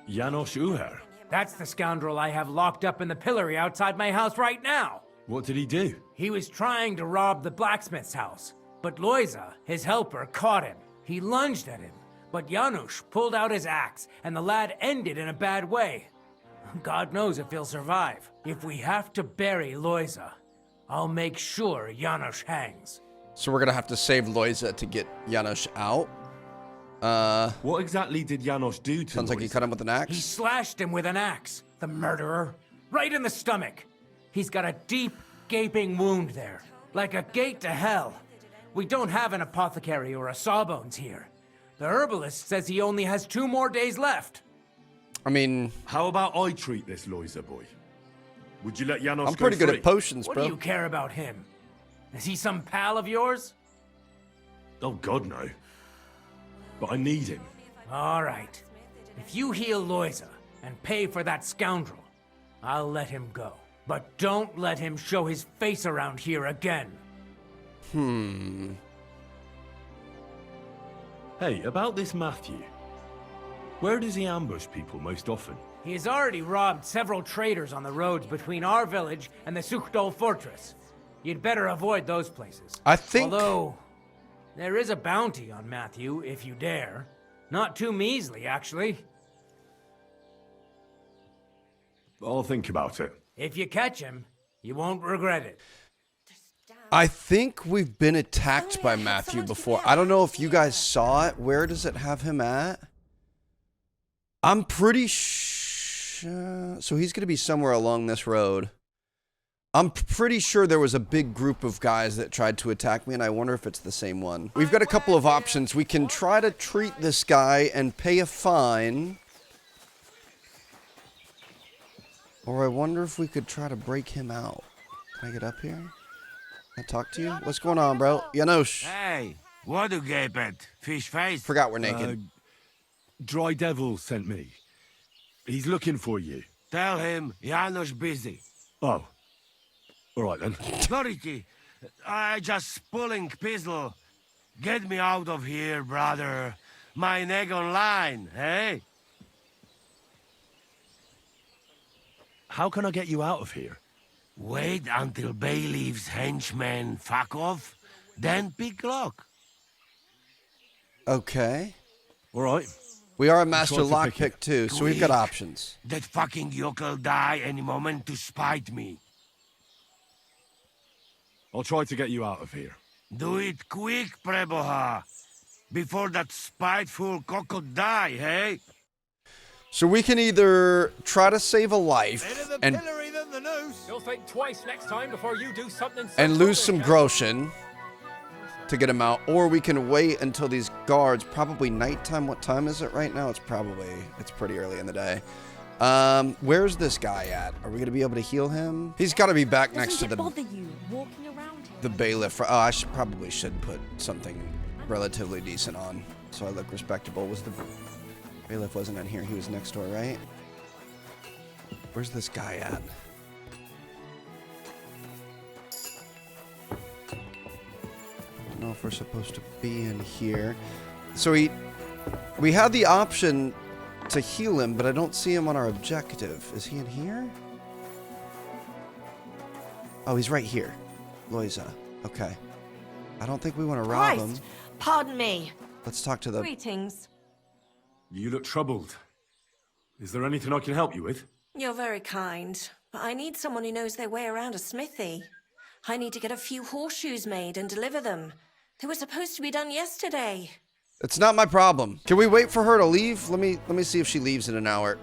Janos Uher? That's the scoundrel I have locked up in the pillory outside my house right now. What did he do? He was trying to rob the blacksmith's house, but Loiza, his helper, caught him. He lunged at him, but Janusz pulled out his axe, and the lad ended in a bad way. God knows if he'll survive. If we have to bury Loiza, I'll make sure Janusz hangs. So we're gonna have to save Loiza to get Janusz out? What exactly did Janos do to Sounds like he cut him with an axe. He slashed him with an axe, the murderer. Right in the stomach. He's got a deep, gaping wound there. Like a gate to hell. We don't have an apothecary or a sawbones here. The herbalist says he only has 2 more days left. I mean... How about I treat this Loiza boy? Would you let Janos go I'm pretty good free? at potions, What bro. do you care about him? Is he some pal of yours? Oh, God, no. But I need him. All right. If you heal Loiza and pay for that scoundrel, I'll let him go. But don't let him show his face around here again. Hey, about this Matthew. Where does he ambush people most often? He has already robbed several traders on the roads between our village and the Suchdol fortress. You'd better avoid those places. I think... Although, there is a bounty on Matthew, if you dare. Not too measly, actually. I'll think about it. If you catch him, you won't regret it. I think we've been attacked by Matthew before. I don't know if you guys saw it. Where does it have him at? I'm pretty sure... So he's going to be somewhere along this road. I'm pretty sure there was a big group of guys that tried to attack me, and I wonder if it's the same one. We've got a couple of options. We can try to treat this guy and pay a fine. Or I wonder if we could try to break him out. Can I get up here? Can I talk to you? What's going on, bro? Janos. Hey, what do you gape at? Fish face? Forgot we're naked. Dry Devil sent me. He's looking for you. Tell him Janos busy. Oh. All right, then. Clarity, I just pulling pistol. Get me out of here, brother. My neck on line, hey? How can I get you out of here? Wait until bailiff's henchmen fuck off, then pick lock. Okay. All right. We are a master lockpick too, so we've got Quick. options. That fucking yokel die any moment to spite me. I'll try to get you out of here. Do it quick, Preboha. Before that spiteful cockle die, hey? So we can either try to save a life and You'll think twice next time before you do something. lose some groschen to get him out, or we can wait until these guards, probably nighttime. What time is it right now? It's pretty early in the day. Where's this guy at? Are we going to be able to heal him? He's got to be back next to the bailiff. Oh, I probably should put something relatively decent on so I look respectable. Was the bailiff wasn't in here? He was next door, right? Where's this guy at? I don't know if we're supposed to be in here. So we had the option to heal him, but I don't see him on our objective. Is he in here? Oh, he's right here. Loiza. Okay. I don't think we want to rob him. Pardon me. Let's talk to the... Greetings. You look troubled. Is there anything I can help you with? You're very kind, but I need someone who knows their way around a smithy. I need to get a few horseshoes made and deliver them. They were supposed to be done yesterday. It's not my problem. Can we wait for her to leave? Let me see if she leaves in an hour.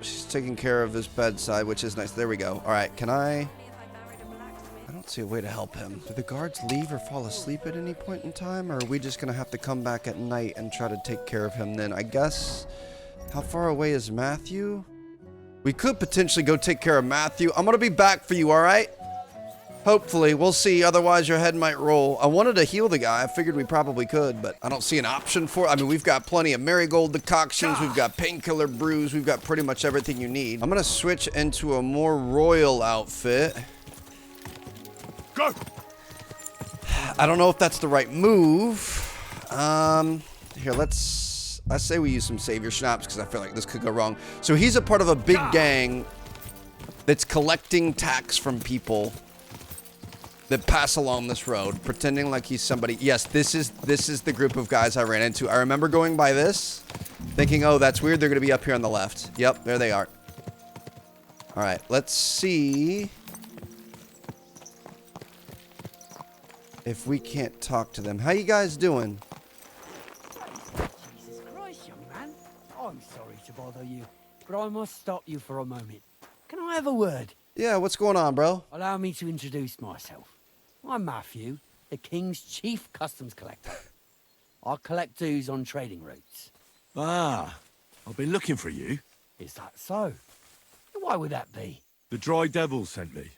She's taking care of his bedside, which is nice. There we go. All right, can I don't see a way to help him. Do the guards leave or fall asleep at any point in time, or are we just gonna have to come back at night and try to take care of him then? I guess. How far away is Matthew? We could potentially go take care of Matthew. I'm gonna be back for you, all right? Hopefully, we'll see. Otherwise, your head might roll. I wanted to heal the guy. I figured we probably could, but I don't see an option for it. I mean, we've got plenty of marigold decoctions. We've got painkiller brews. We've got pretty much everything you need. I'm gonna switch into a more royal outfit. Go! I don't know if that's the right move. Here, I say we use some savior schnapps because I feel like this could go wrong. So he's a part of a big gang that's collecting tax from people that pass along this road, pretending like he's somebody. Yes, this is the group of guys I ran into. I remember going by this, thinking, oh, that's weird. They're going to be up here on the left. Yep, there they are. All right, let's see if we can't talk to them. How you guys doing? Jesus Christ, young man. I'm sorry to bother you, but I must stop you for a moment. Can I have a word? Yeah, what's going on, bro? Allow me to introduce myself. I'm Matthew, the King's chief customs collector. I collect dues on trading routes. Ah, I've been looking for you. Is that so? Why would that be? The Dry Devil sent me.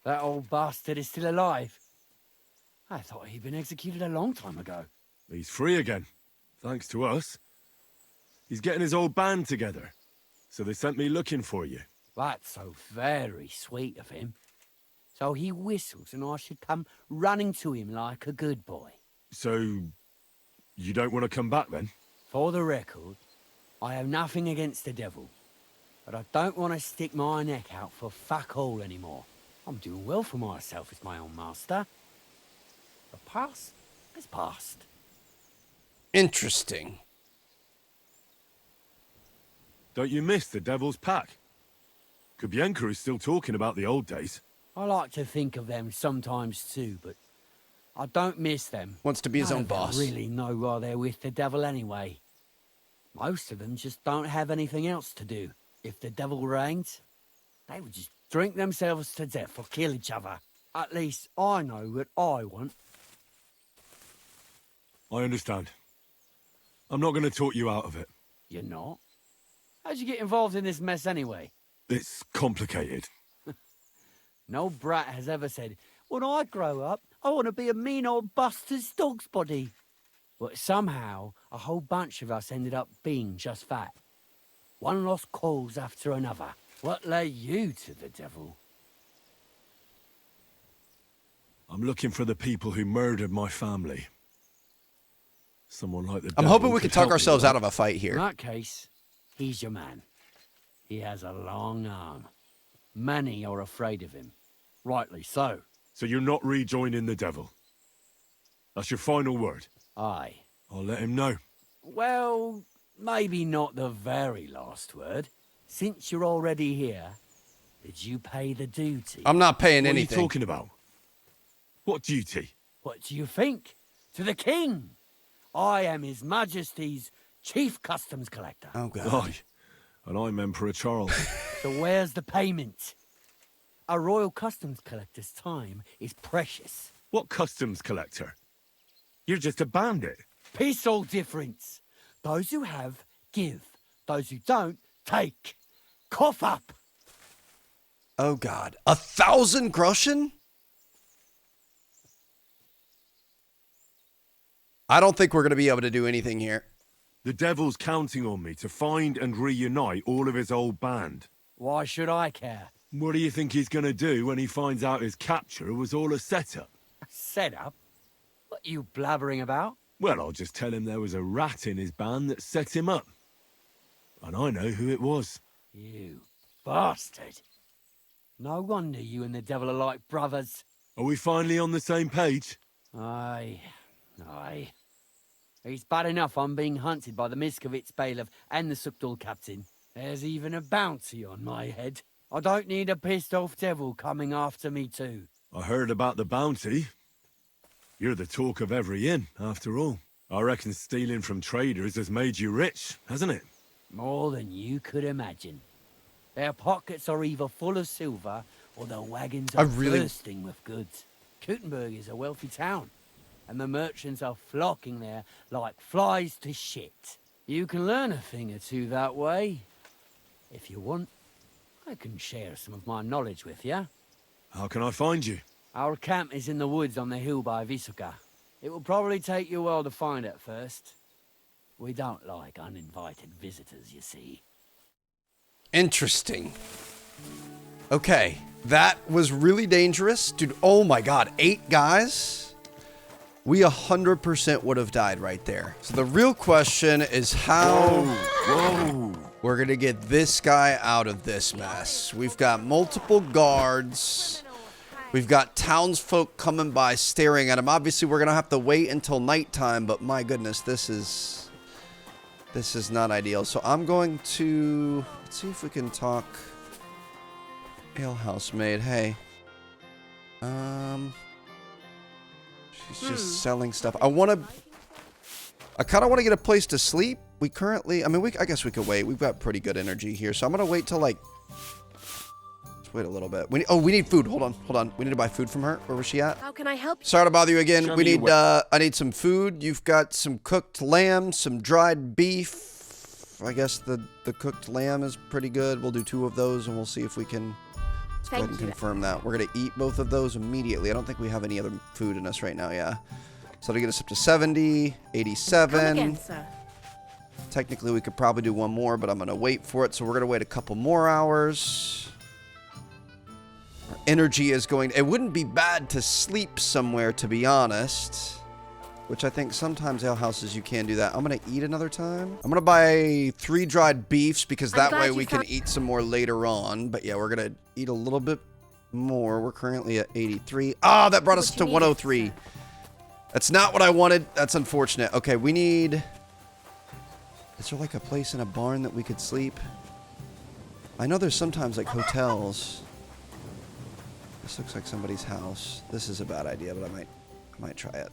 That old bastard is still alive. I thought he'd been executed a long time ago. He's free again, thanks to us. He's getting his old band together, so they sent me looking for you. That's so very sweet of him. So he whistles and I should come running to him like a good boy. So, you don't want to come back then? For the record, I have nothing against the devil. But I don't want to stick my neck out for fuck all anymore. I'm doing well for myself as my own master. The past is past. Interesting. Don't you miss the Devil's Pack? Kubienka is still talking about the old days. I like to think of them sometimes too, but I don't miss them. Wants to be his own boss. I really know why they're with the devil anyway. Most of them just don't have anything else to do. If the devil reigns, they would just drink themselves to death or kill each other. At least I know what I want. I understand. I'm not going to talk you out of it. You're not? How'd you get involved in this mess anyway? It's complicated. No brat has ever said, when I grow up, I want to be a mean old bastard's dog's body. But somehow, a whole bunch of us ended up being just that. One lost cause after another. What lay you to the devil? I'm looking for the people who murdered my family. Someone like the I'm devil hoping we can could talk help me ourselves with out of a fight here. In that case, he's your man. He has a long arm. Many are afraid of him. Rightly so. So you're not rejoining the devil? That's your final word? Aye. I'll let him know. Well, maybe not the very last word. Since you're already here, did you pay the duty? I'm not paying What anything. are you talking about? What duty? What do you think? To the king! I am His Majesty's Chief Customs Collector. Oh, God. Aye. And I'm Emperor Charles. So where's the payment? A royal customs collector's time is precious. What customs collector? You're just a bandit. Peace all difference. Those who have, give. Those who don't, take. Cough up! Oh, God. 1,000 groschen? I don't think we're going to be able to do anything here. The devil's counting on me to find and reunite all of his old band. Why should I care? What do you think he's gonna do when he finds out his capture was all a setup? Setup? What are you blabbering about? Well, I'll just tell him there was a rat in his band that set him up. And I know who it was. You bastard. No wonder you and the devil are like brothers. Are we finally on the same page? Aye. It's bad enough I'm being hunted by the Miskovitz bailiff and the Sukdal captain. There's even a bounty on my head. I don't need a pissed-off devil coming after me too. I heard about the bounty. You're the talk of every inn, after all. I reckon stealing from traders has made you rich, hasn't it? More than you could imagine. Their pockets are either full of silver or their wagons are bursting with goods. Kuttenberg is a wealthy town, and the merchants are flocking there like flies to shit. You can learn a thing or two that way. If you want, I can share some of my knowledge with you. How can I find you? Our camp is in the woods on the hill by Visuka. It will probably take you a while to find it first. We don't like uninvited visitors, you see. Interesting. Okay, that was really dangerous. Dude, oh my god, 8 guys? We 100% would have died right there. So the real question is how we're going to get this guy out of this mess. We've got multiple guards. We've got townsfolk coming by staring at him. Obviously, we're going to have to wait until nighttime, but my goodness, this is not ideal. So I'm going to... Let's see if we can talk... Ale housemaid, hey. She's just selling stuff. I kind of want to get a place to sleep. We currently... I mean, I guess we could wait. We've got pretty good energy here. So I'm going to wait till, like... Let's wait a little bit. We need food. Hold on. We need to buy food from her. Where was she at? How can I help you? Sorry to bother you again. I need some food. You've got some cooked lamb, some dried beef. I guess the cooked lamb is pretty good. We'll do 2 of those and we'll see if we can... Let's go ahead and confirm that. We're going to eat both of those immediately. I don't think we have any other food in us right now, yeah. So that'll get us up to 70, 87. Come again, sir. Technically, we could probably do 1 more, but I'm going to wait for it. So we're going to wait a couple more hours. Our energy is going... It wouldn't be bad to sleep somewhere, to be honest. Which I think sometimes alehouses you can do that. I'm going to eat another time. I'm going to buy 3 dried beefs because that way we can eat some more later on. But yeah, we're going to eat a little bit more. We're currently at 83. Ah, that brought us to 103. That's not what I wanted. That's unfortunate. Okay, we need... Is there like a place in a barn that we could sleep? I know there's sometimes like hotels. This looks like somebody's house. This is a bad idea, but I might try it.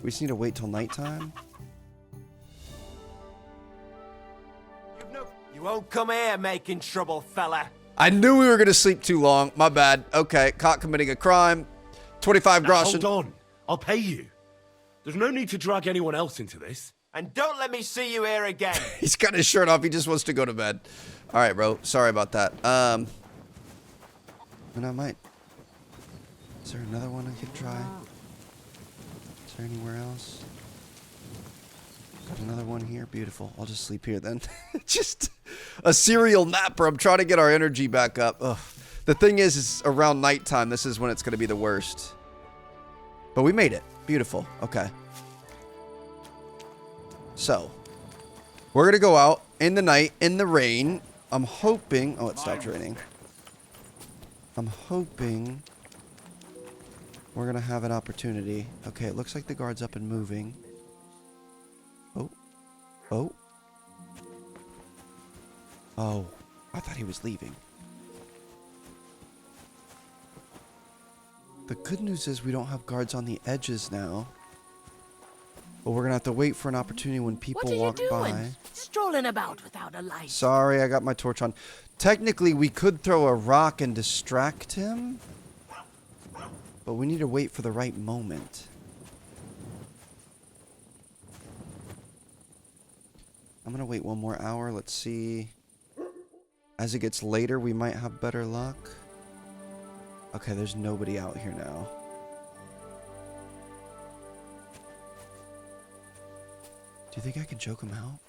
We just need to wait till nighttime. You won't come here making trouble, fella. I knew we were going to sleep too long. My bad. Okay, caught committing a crime. 25 groschen. Hold on. I'll pay you. There's no need to drag anyone else into this. And don't let me see you here again. He's got his shirt off. He just wants to go to bed. All right, bro. Sorry about that. And I might... Is there another one I could try? Is there anywhere else? Got another one here. Beautiful. I'll just sleep here then. Just a serial napper. I'm trying to get our energy back up. Ugh. The thing is around nighttime, this is when it's going to be the worst. But we made it. Beautiful. Okay. So, we're going to go out in the night, in the rain. I'm hoping... Oh, it stopped raining. I'm hoping we're going to have an opportunity. Okay, it looks like the guard's up and moving. Oh. Oh. Oh. I thought he was leaving. The good news is we don't have guards on the edges now. But we're going to have to wait for an opportunity when people walk by. Strolling about without a light. Sorry, I got my torch on. Technically, we could throw a rock and distract him. But we need to wait for the right moment. I'm going to wait 1 more hour. Let's see. As it gets later, we might have better luck. Okay, there's nobody out here now. Do you think I can joke him out?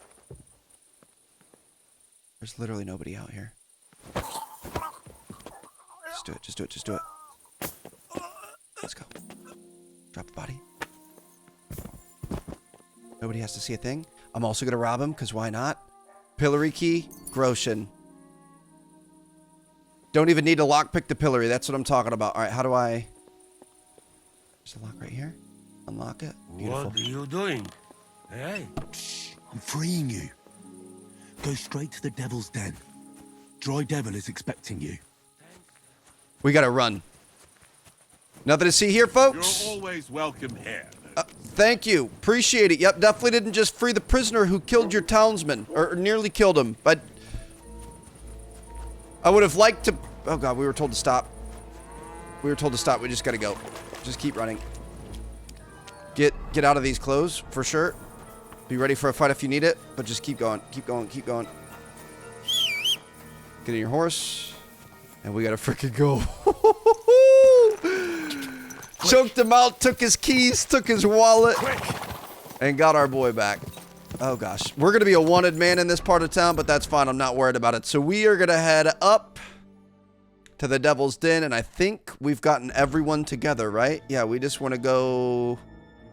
There's literally nobody out here. Just do it, just do it, just do it. Let's go. Drop the body. Nobody has to see a thing. I'm also going to rob him, because why not? Pillory key, Groshen. Don't even need to lockpick the pillory. That's what I'm talking about. All right, how do I... There's a lock right here. Unlock it. Beautiful. What are you doing? Hey? Shh, I'm freeing you. Go straight to the Devil's Den. Dry Devil is expecting you. We got to run. Nothing to see here, folks. You're always welcome here. Thank you. Appreciate it. Yep, definitely didn't just free the prisoner who killed your townsman. Or nearly killed him. But I would have liked to... Oh, God, we were told to stop. We were told to stop. We just got to go. Just keep running. Get out of these clothes, for sure. Be ready for a fight if you need it. But just keep going. Keep going. Keep going. Get in your horse. And we got to freaking go. Choked him out, took his keys, took his wallet, and got our boy back. Oh, gosh. We're going to be a wanted man in this part of town, but that's fine. I'm not worried about it. So we are going to head up to the Devil's Den, and I think we've gotten everyone together, right? Yeah, we just want to go...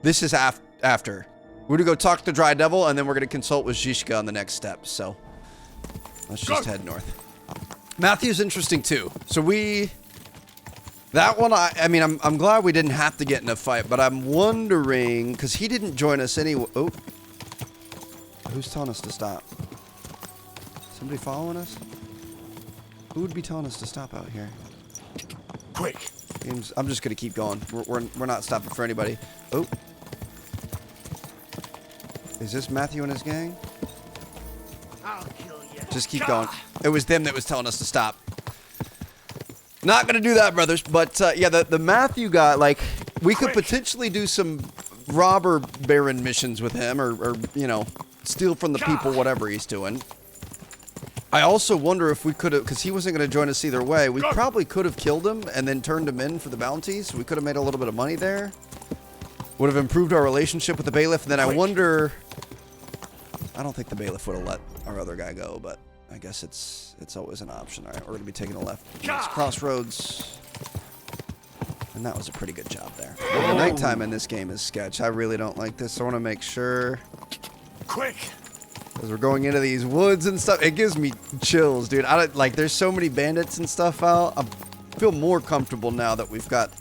This is after. We're going to go talk to Dry Devil, and then we're going to consult with Zhishka on the next step. So let's just head north. Matthew's interesting, too. So we... That one, I mean, I'm glad we didn't have to get in a fight, but I'm wondering, because he didn't join us anyway. Oh. Who's telling us to stop? Somebody following us? Who would be telling us to stop out here? Quick. I'm just going to keep going. We're not stopping for anybody. Oh. Is this Matthew and his gang? I'll kill you. Just keep going. It was them that was telling us to stop. Not gonna do that, brothers. But yeah, the Matthew guy, like, we could potentially do some robber baron missions with him, or you know, steal from the people, whatever he's doing. I also wonder if we could have, because he wasn't gonna join us either way. We probably could have killed him and then turned him in for the bounties. We could have made a little bit of money there. Would have improved our relationship with the bailiff. And then I wonder. I don't think the bailiff would have let our other guy go, but. I guess it's always an option. All right, we're going to be taking a left. Next crossroads. And that was a pretty good job there. The nighttime in this game is sketch. I really don't like this. I want to make sure. Quick! As we're going into these woods and stuff, it gives me chills, dude. Like, there's so many bandits and stuff out. I feel more comfortable now that we've got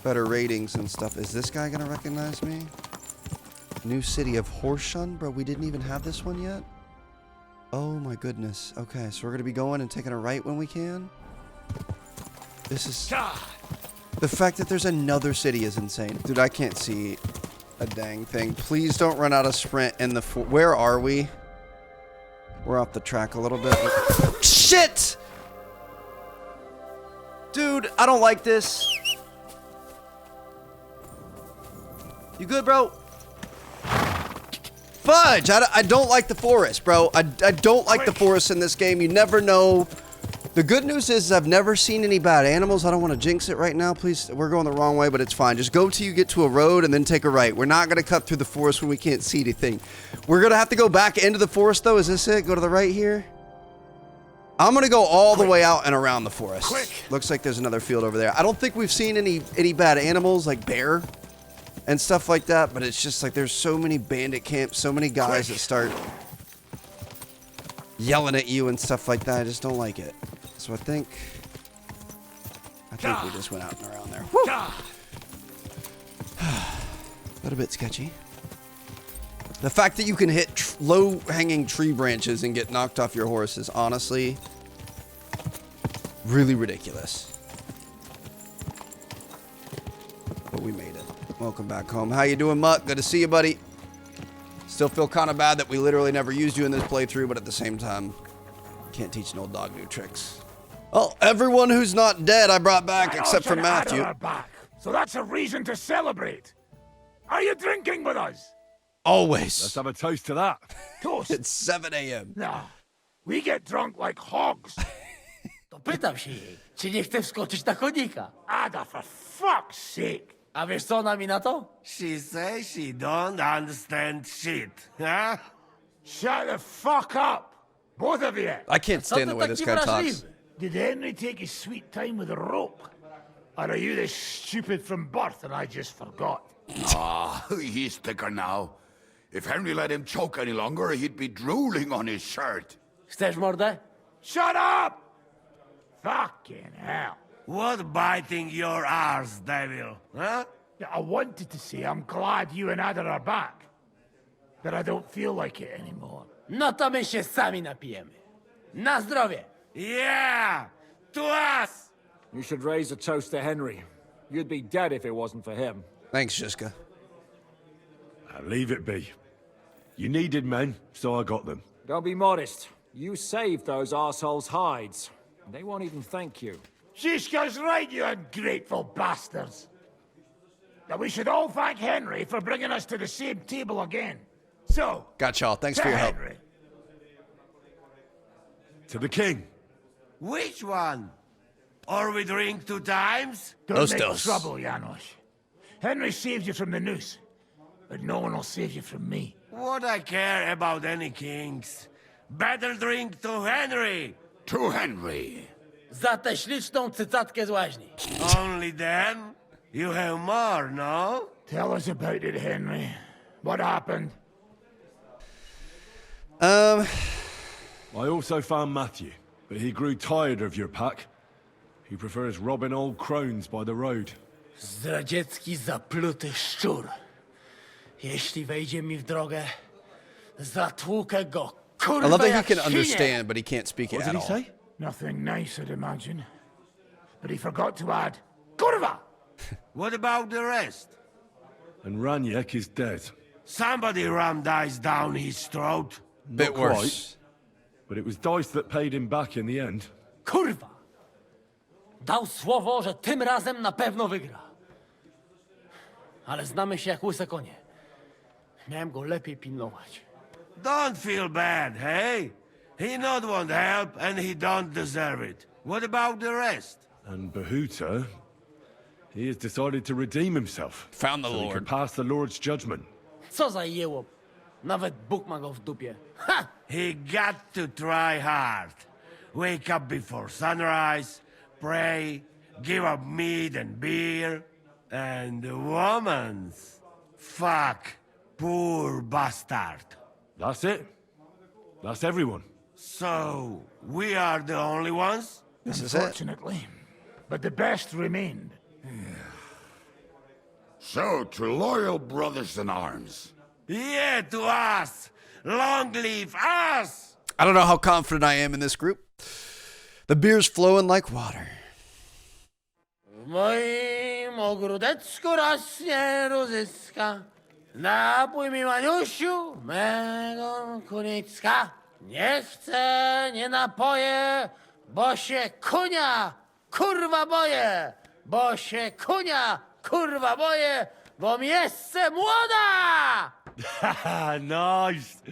better ratings and stuff. Is this guy going to recognize me? New city of Horshun? Bro, we didn't even have this one yet? Oh my goodness. Okay, so we're going to be going and taking a right when we can. This is... The fact that there's another city is insane. Dude, I can't see a dang thing. Please don't run out of sprint in the... Where are we? We're off the track a little bit. Shit! Dude, I don't like this. You good, bro? Fudge! I don't like the forest, bro. I don't like the forest in this game. You never know. The good news is I've never seen any bad animals. I don't want to jinx it right now. Please, we're going the wrong way, but it's fine. Just go till you get to a road and then take a right. We're not going to cut through the forest when we can't see anything. We're going to have to go back into the forest, though. Is this it? Go to the right here? I'm going to go all the way out and around the forest. Looks like there's another field over there. I don't think we've seen any bad animals like bear and stuff like that, but it's just like there's so many bandit camps, so many guys that start yelling at you and stuff like that. I just don't like it. So I think we just went out and around there. A little bit sketchy. The fact that you can hit low-hanging tree branches and get knocked off your horse is honestly really ridiculous. But we made it. Welcome back home. How you doing, Mutt? Good to see you, buddy. Still feel kind of bad that we literally never used you in this playthrough, but at the same time, can't teach an old dog new tricks. Well, everyone who's not dead I brought back except for Matthew. Back, so that's a reason to celebrate. Are you drinking with us? Always. Let's have a toast to that. Toast. It's 7 a.m. No, we get drunk like hogs. To pytam się jej, czy nie chce wskoczyć na konika? Ada, for fuck's sake. A wiesz co ona mi na to? She says she don't understand shit, huh? Shut the fuck up. Both of you. I can't stand the way this guy talks. Did Henry take his sweet time with a rope? Or are you this stupid from birth and I just forgot? Ah, he's thicker now. If Henry let him choke any longer, he'd be drooling on his shirt. Chcesz mordę? Shut up! Fucking hell. What biting your arse, devil? Huh? Yeah, I wanted to say I'm glad you and Ada are back. That I don't feel like it anymore. No to my się sami napijemy. Na zdrowie! Yeah! To us! You should raise a toast to Henry. You'd be dead if it wasn't for him. Thanks, Jiska. Leave it be. You needed men, so I got them. Don't be modest. You saved those arseholes' hides. They won't even thank you. Shishka's right, you ungrateful bastards. That we should all thank Henry for bringing us to the same table again. So, got y'all. Thanks for your help. Henry. To the king. Which one? Or we drink 2 times? Don't make trouble, Janos. Henry saved you from the noose, but no one will save you from me. What I care about any kings? Better drink to Henry! To Henry! Za tę śliczną cycatkę z łaźni. Only then? You have more, no? Tell us about it, Henry. What happened? I also found Matthew, but he grew tired of your pack. He prefers robbing old crones by the road. Zdradziecki, zapluty szczur. Jeśli wejdzie mi w drogę, zatłukę go, kurwa, I love that he jak can świnię. understand, but he can't speak it What at did he all. say? Nothing nice, I'd imagine. But he forgot to add, Kurva! What about the rest? And Raniek is dead. Somebody rammed dice down his throat. Bit Not worse. quite, but it was Dice that paid him back in the end. Kurwa! Dał słowo, że tym razem na pewno wygra. Ale znamy się jak łyse konie. Miałem go lepiej pilnować. Don't feel bad, hey? He not want help and he don't deserve it. What about the rest? And Bahuta, he has decided to redeem himself. Found the so he Lord. can pass the Lord's judgment. Co za jełop. Nawet Bóg ma go w dupie. Ha! He got to try hard. Wake up before sunrise, pray, give up meat and beer, and the woman's. Fuck, poor bastard. That's it. That's everyone. So, we are the only ones? This is it. Unfortunately. But the best remained. So, to loyal brothers in arms. Yeah, to us! Long live us! I don't know how confident I am in this group. The beer's flowing like water. W moim ogródeczku rośnie różyska. Napój mi, Maniusiu, mego kunicka. Nie chcę, nie napoję, bo się kunia, kurwa boję. Bo się kunia, kurwa boję, bo miejsce młoda! Nice.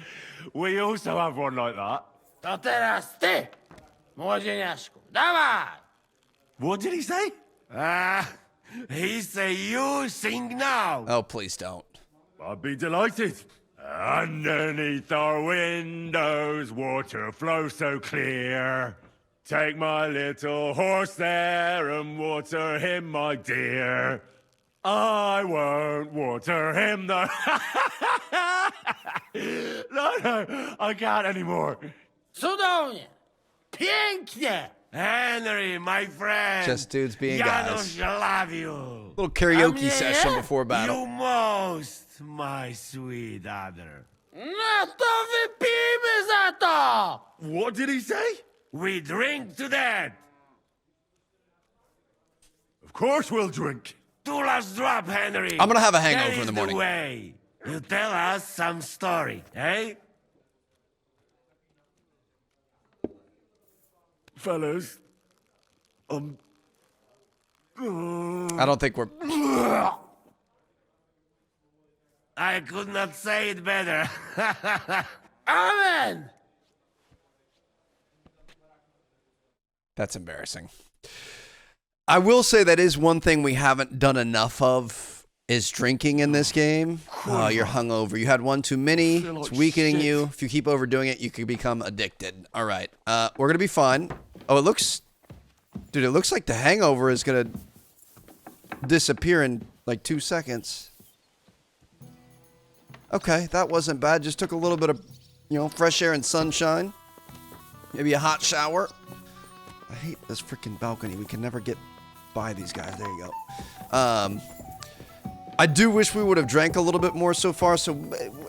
We also have one like that. To teraz ty, młodzieniaszku, dawaj! What did he say? He say you sing now. Oh, please don't. I'd be delighted. Underneath our windows, water flows so clear. Take my little horse there and water him, my dear. I won't water him, though. No, I can't anymore. Cudownie! Pięknie! Henry, my friend. Just dudes being Janusz, guys. I love you. Little karaoke session before battle. You most, my sweet other. No to wypijmy za to! What did he say? We drink to that. Of course we'll drink. Two last drop, Henry. I'm gonna have a That hangover in is the morning. Way. You tell us some story, eh? Fellas, I don't think we're... I could not say it better. Amen! That's embarrassing. I will say that is one thing we haven't done enough of Is drinking in this game? Oh, you're hungover. You had one too many. It's weakening you. If you keep overdoing it, you could become addicted. All right. We're going to be fine. Oh, it looks... Dude, it looks like the hangover is going to disappear in like 2 seconds. Okay, that wasn't bad. Just took a little bit of, you know, fresh air and sunshine. Maybe a hot shower. I hate this freaking balcony. We can never get by these guys. There you go. I do wish we would have drank a little bit more so far. So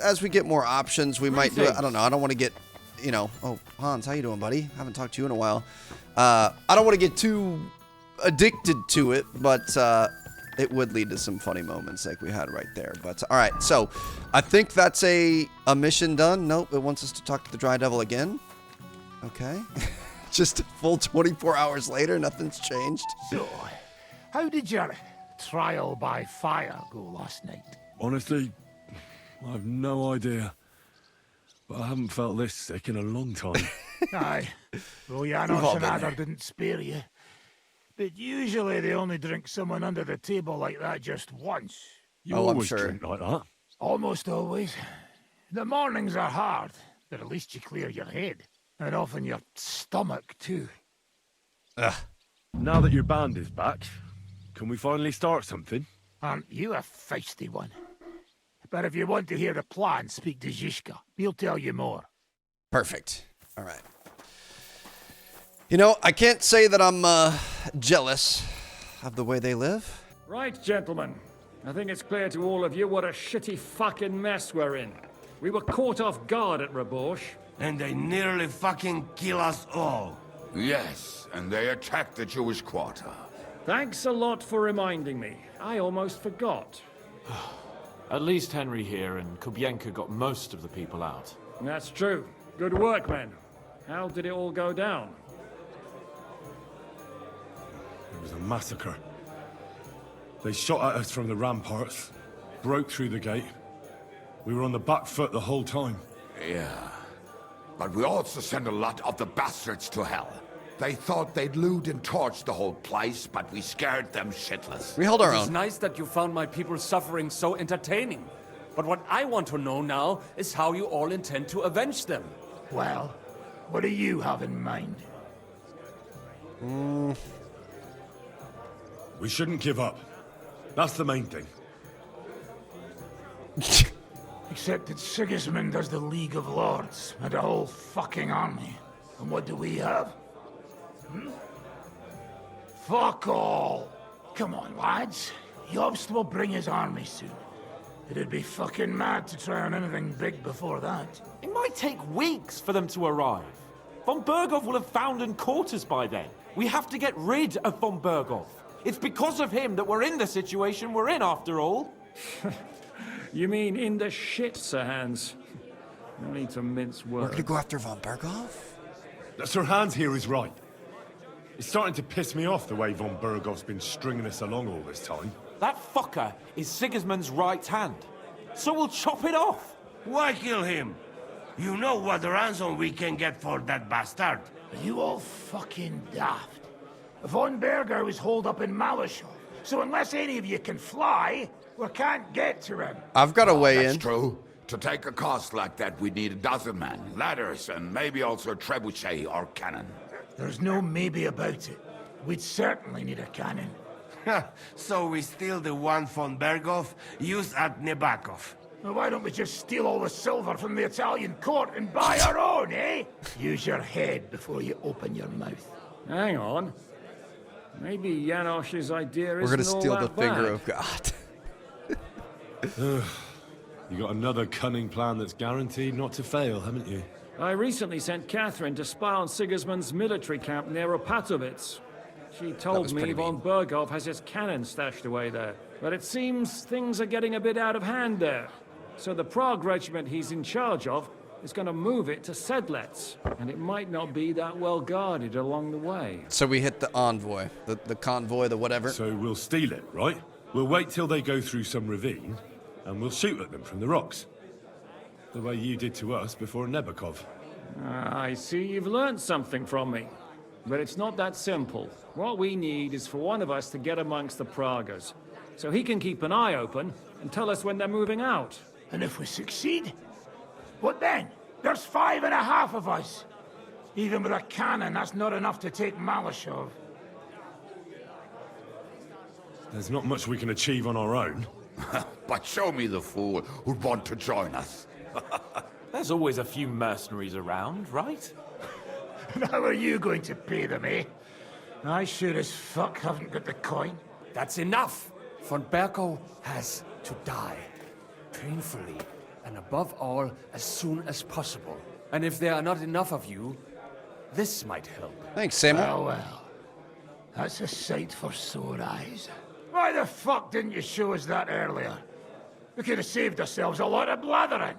as we get more options, we might do it. I don't know. I don't want to get, you know. Oh, Hans, how you doing, buddy? Haven't talked to you in a while. I don't want to get too addicted to it, but it would lead to some funny moments like we had right there. But all right, so I think that's a mission done. Nope, it wants us to talk to the Dry Devil again. Okay. Just a full 24 hours later, nothing's changed. So, how did your trial by fire go last night? Honestly, I have no idea. But I haven't felt this sick in a long time. Aye. Well, Janos and Adder didn't spare you. But usually they only drink someone under the table like that just once. You always drink like that? Almost always. The mornings are hard, but at least you clear your head. And often your stomach, too. Now that your band is back, can we finally start something? Aren't you a feisty one? But if you want to hear the plan, speak to Zizka. He'll tell you more. Perfect. All right. You know, I can't say that I'm jealous of the way they live. Right, gentlemen. I think it's clear to all of you what a shitty fucking mess we're in. We were caught off guard at Rabosh. And they nearly fucking kill us all. Yes, and they attacked the Jewish quarter. Thanks a lot for reminding me. I almost forgot. At least Henry here and Kubienka got most of the people out. That's true. Good work, men. How did it all go down? It was a massacre. They shot at us from the ramparts, broke through the gate. We were on the back foot the whole time. Yeah. But we also sent a lot of the bastards to hell. They thought they'd loot and torch the whole place, but we scared them shitless. We held our It's own. nice that you found my people's suffering so entertaining. But what I want to know now is how you all intend to avenge them. Well, what do you have in mind? We shouldn't give up. That's the main thing. Except that Sigismund has the League of Lords and a whole fucking army. And what do we have? Fuck all! Come on, lads. Jobst will bring his army soon. It'd be fucking mad to try on anything big before that. It might take weeks for them to arrive. Von Berghoff will have found and caught us by then. We have to get rid of Von Berghoff. It's because of him that we're in the situation we're in, after all. You mean in the shit, Sir Hans? No need to mince words. We're gonna go after Von Berghoff? Sir Hans here is right. It's starting to piss me off the way Von Berghoff's been stringing us along all this time. That fucker is Sigismund's right hand. So we'll chop it off. Why kill him? You know what ransom we can get for that bastard. Are you all fucking daft? Von Berger was holed up in Malishal, so unless any of you can fly, we can't get to him. I've got a way in. That's true. To take a cost like that, we'd need a dozen men, ladders, and maybe also a trebuchet or cannon. There's no maybe about it. We'd certainly need a cannon. So we steal the one von Berghoff, use at Nebakov. Well, why don't we just steal all the silver from the Italian court and buy our own, eh? Use your head before you open your mouth. Hang on. Maybe Janosch's idea We're isn't gonna steal all the that finger bad. of God. You got another cunning plan that's guaranteed not to fail, haven't you? I recently sent Catherine to spy on Sigismund's military camp near Opatovitz. She told me Von Berghoff has his cannon stashed away there. But it seems things are getting a bit out of hand there. So the Prague regiment he's in charge of is going to move it to Sedlets. And it might not be that well guarded along the way. So we hit the envoy, the convoy, the whatever. So we'll steal it, right? We'll wait till they go through some ravine, and we'll shoot at them from the rocks. The way you did to us before Nebakov. I see you've learned something from me. But it's not that simple. What we need is for one of us to get amongst the Pragas. so he can keep an eye open and tell us when they're moving out. And if we succeed, what then? There's 5.5 of us. Even with a cannon, that's not enough to take Malashov. There's not much we can achieve on our own. But show me the fool who'd want to join us. There's always a few mercenaries around, right? And how are you going to pay them, eh? I sure as fuck haven't got the coin. That's enough! Von Berkow has to die. Painfully, and above all, as soon as possible. And if there are not enough of you, this might help. Thanks, Samuel. Well, well. That's a sight for sore eyes. Why the fuck didn't you show us that earlier? We could have saved ourselves a lot of blathering.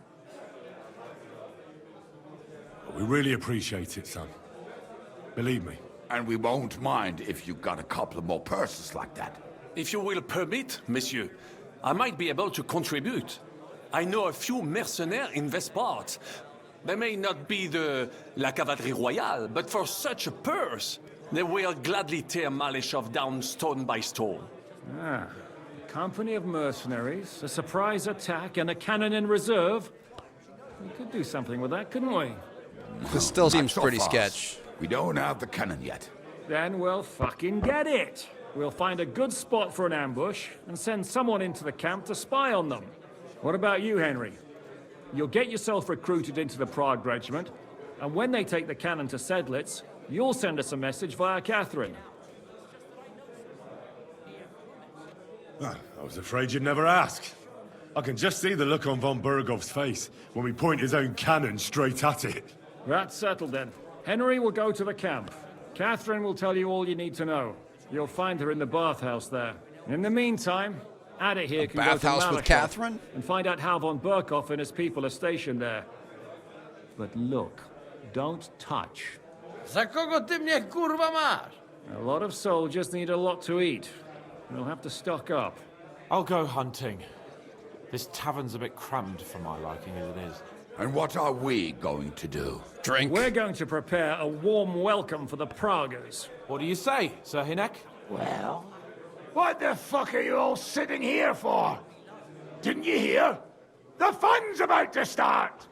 We really appreciate it, son. Believe me. And we won't mind if you got a couple more purses like that. If you will permit, monsieur, I might be able to contribute. I know a few mercenaires in this part. They may not be la cavalerie royale, but for such a purse, they will gladly tear Malashov down stone by stone. Ah, a company of mercenaries, a surprise attack, and a cannon in reserve. We could do something with that, couldn't we? This still seems so pretty fast. sketch. We don't have the cannon yet. Then we'll fucking get it. We'll find a good spot for an ambush and send someone into the camp to spy on them. What about you, Henry? You'll get yourself recruited into the Prague regiment, and when they take the cannon to Sedlitz, you'll send us a message via Catherine. I was afraid you'd never ask. I can just see the look on von Bergov's face when we point his own cannon straight at it. That's settled then. Henry will go to the camp. Catherine will tell you all you need to know. You'll find her in the bathhouse there. In the meantime, Ada here can go to Bathhouse with Malashov Catherine? and find out how von Berkov and his people are stationed there. But look, don't touch. Za kogo ty mnie kurwa masz? A lot of soldiers need a lot to eat. We'll have to stock up. I'll go hunting. This tavern's a bit crammed for my liking as it is. And what are we going to do? Drink. We're going to prepare a warm welcome for the Praguers. What do you say, Sir Hinek? Well, what the fuck are you all sitting here for? Didn't you hear? The fun's about to start!